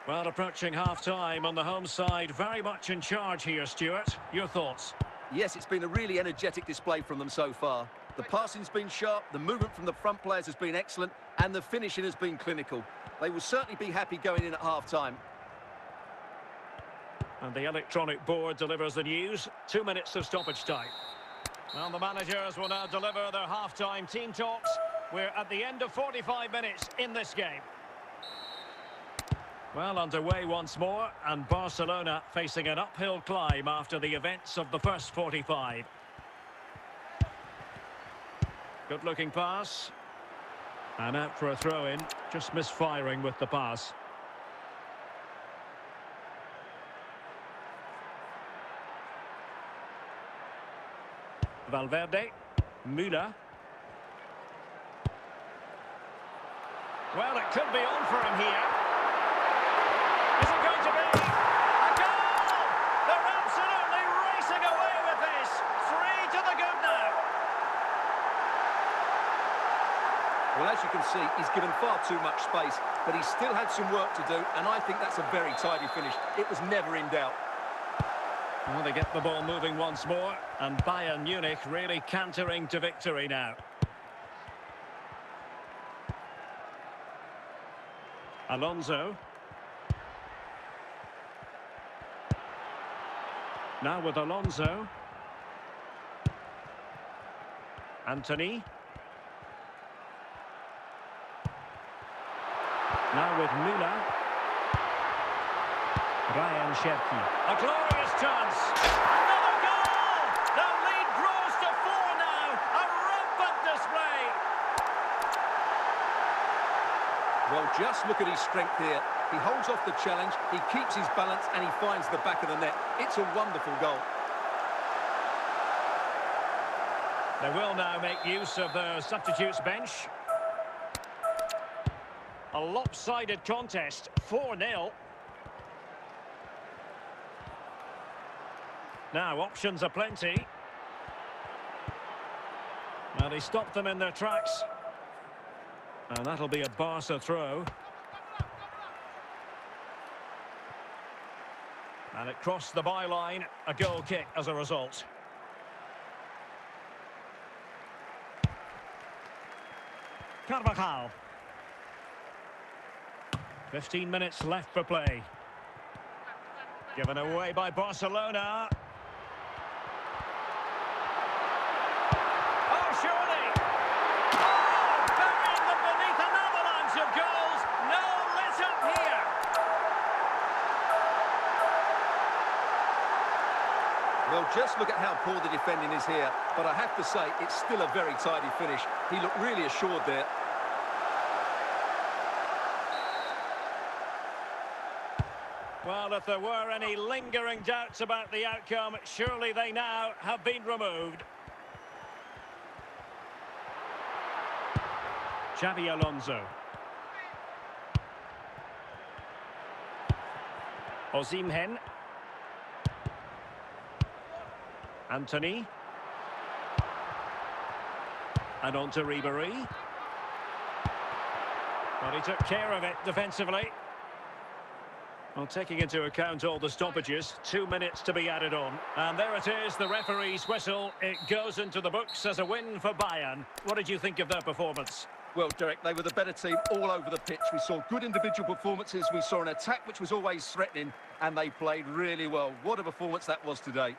Speaker 2: Well, approaching half-time on the home side, very much in charge here, Stuart. Your thoughts?
Speaker 3: Yes, it's been a really energetic display from them so far. The passing's been sharp, the movement from the front players has been excellent, and the finishing has been clinical. They will certainly be happy going in at half-time.
Speaker 2: And the electronic board delivers the news. 2 minutes of stoppage time. Well, the managers will now deliver their half-time team talks. We're at the end of 45 minutes in this game. Well, underway once more, and Barcelona facing an uphill climb after the events of the first 45. Good-looking pass. And out for a throw-in, just misfiring with the pass. Valverde. Müller. Well, it could be on for him here. Is it going to be? A goal! They're absolutely racing away with this. 3 to the good now.
Speaker 3: Well, as you can see, he's given far too much space, but he still had some work to do, and I think that's a very tidy finish. It was never in doubt.
Speaker 2: Well, they get the ball moving once more, and Bayern Munich really cantering to victory now. Alonso. Now with Alonso. Anthony. Now with Müller. Ryan Cherki. A glorious chance. Another goal! The lead grows to 4 now. A rampant display.
Speaker 3: Well, just look at his strength here. He holds off the challenge, he keeps his balance, and he finds the back of the net. It's a wonderful goal.
Speaker 2: They will now make use of the substitutes bench. A lopsided contest, 4-0. Now, options are plenty. Well, they stopped them in their tracks. And that'll be a Barca throw. And it crossed the byline, a goal kick as a result. Carvajal. 15 minutes left for play. Given away by Barcelona. Oh, surely! Oh, burying them beneath an avalanche of goals. No let up here.
Speaker 3: Well, just look at how poor the defending is here. But I have to say, it's still a very tidy finish. He looked really assured there.
Speaker 2: Well, if there were any lingering doubts about the outcome, surely they now have been removed. Xabi Alonso. Osimhen. Anthony. And on to Ribery. But he took care of it defensively. Well, taking into account all the stoppages, 2 minutes to be added on. And there it is, the referee's whistle. It goes into the books as a win for Bayern. What did you think of their performance?
Speaker 3: Well, Derek, they were the better team all over the pitch. We saw good individual performances. We saw an attack which was always threatening, and they played really well. What a performance that was today.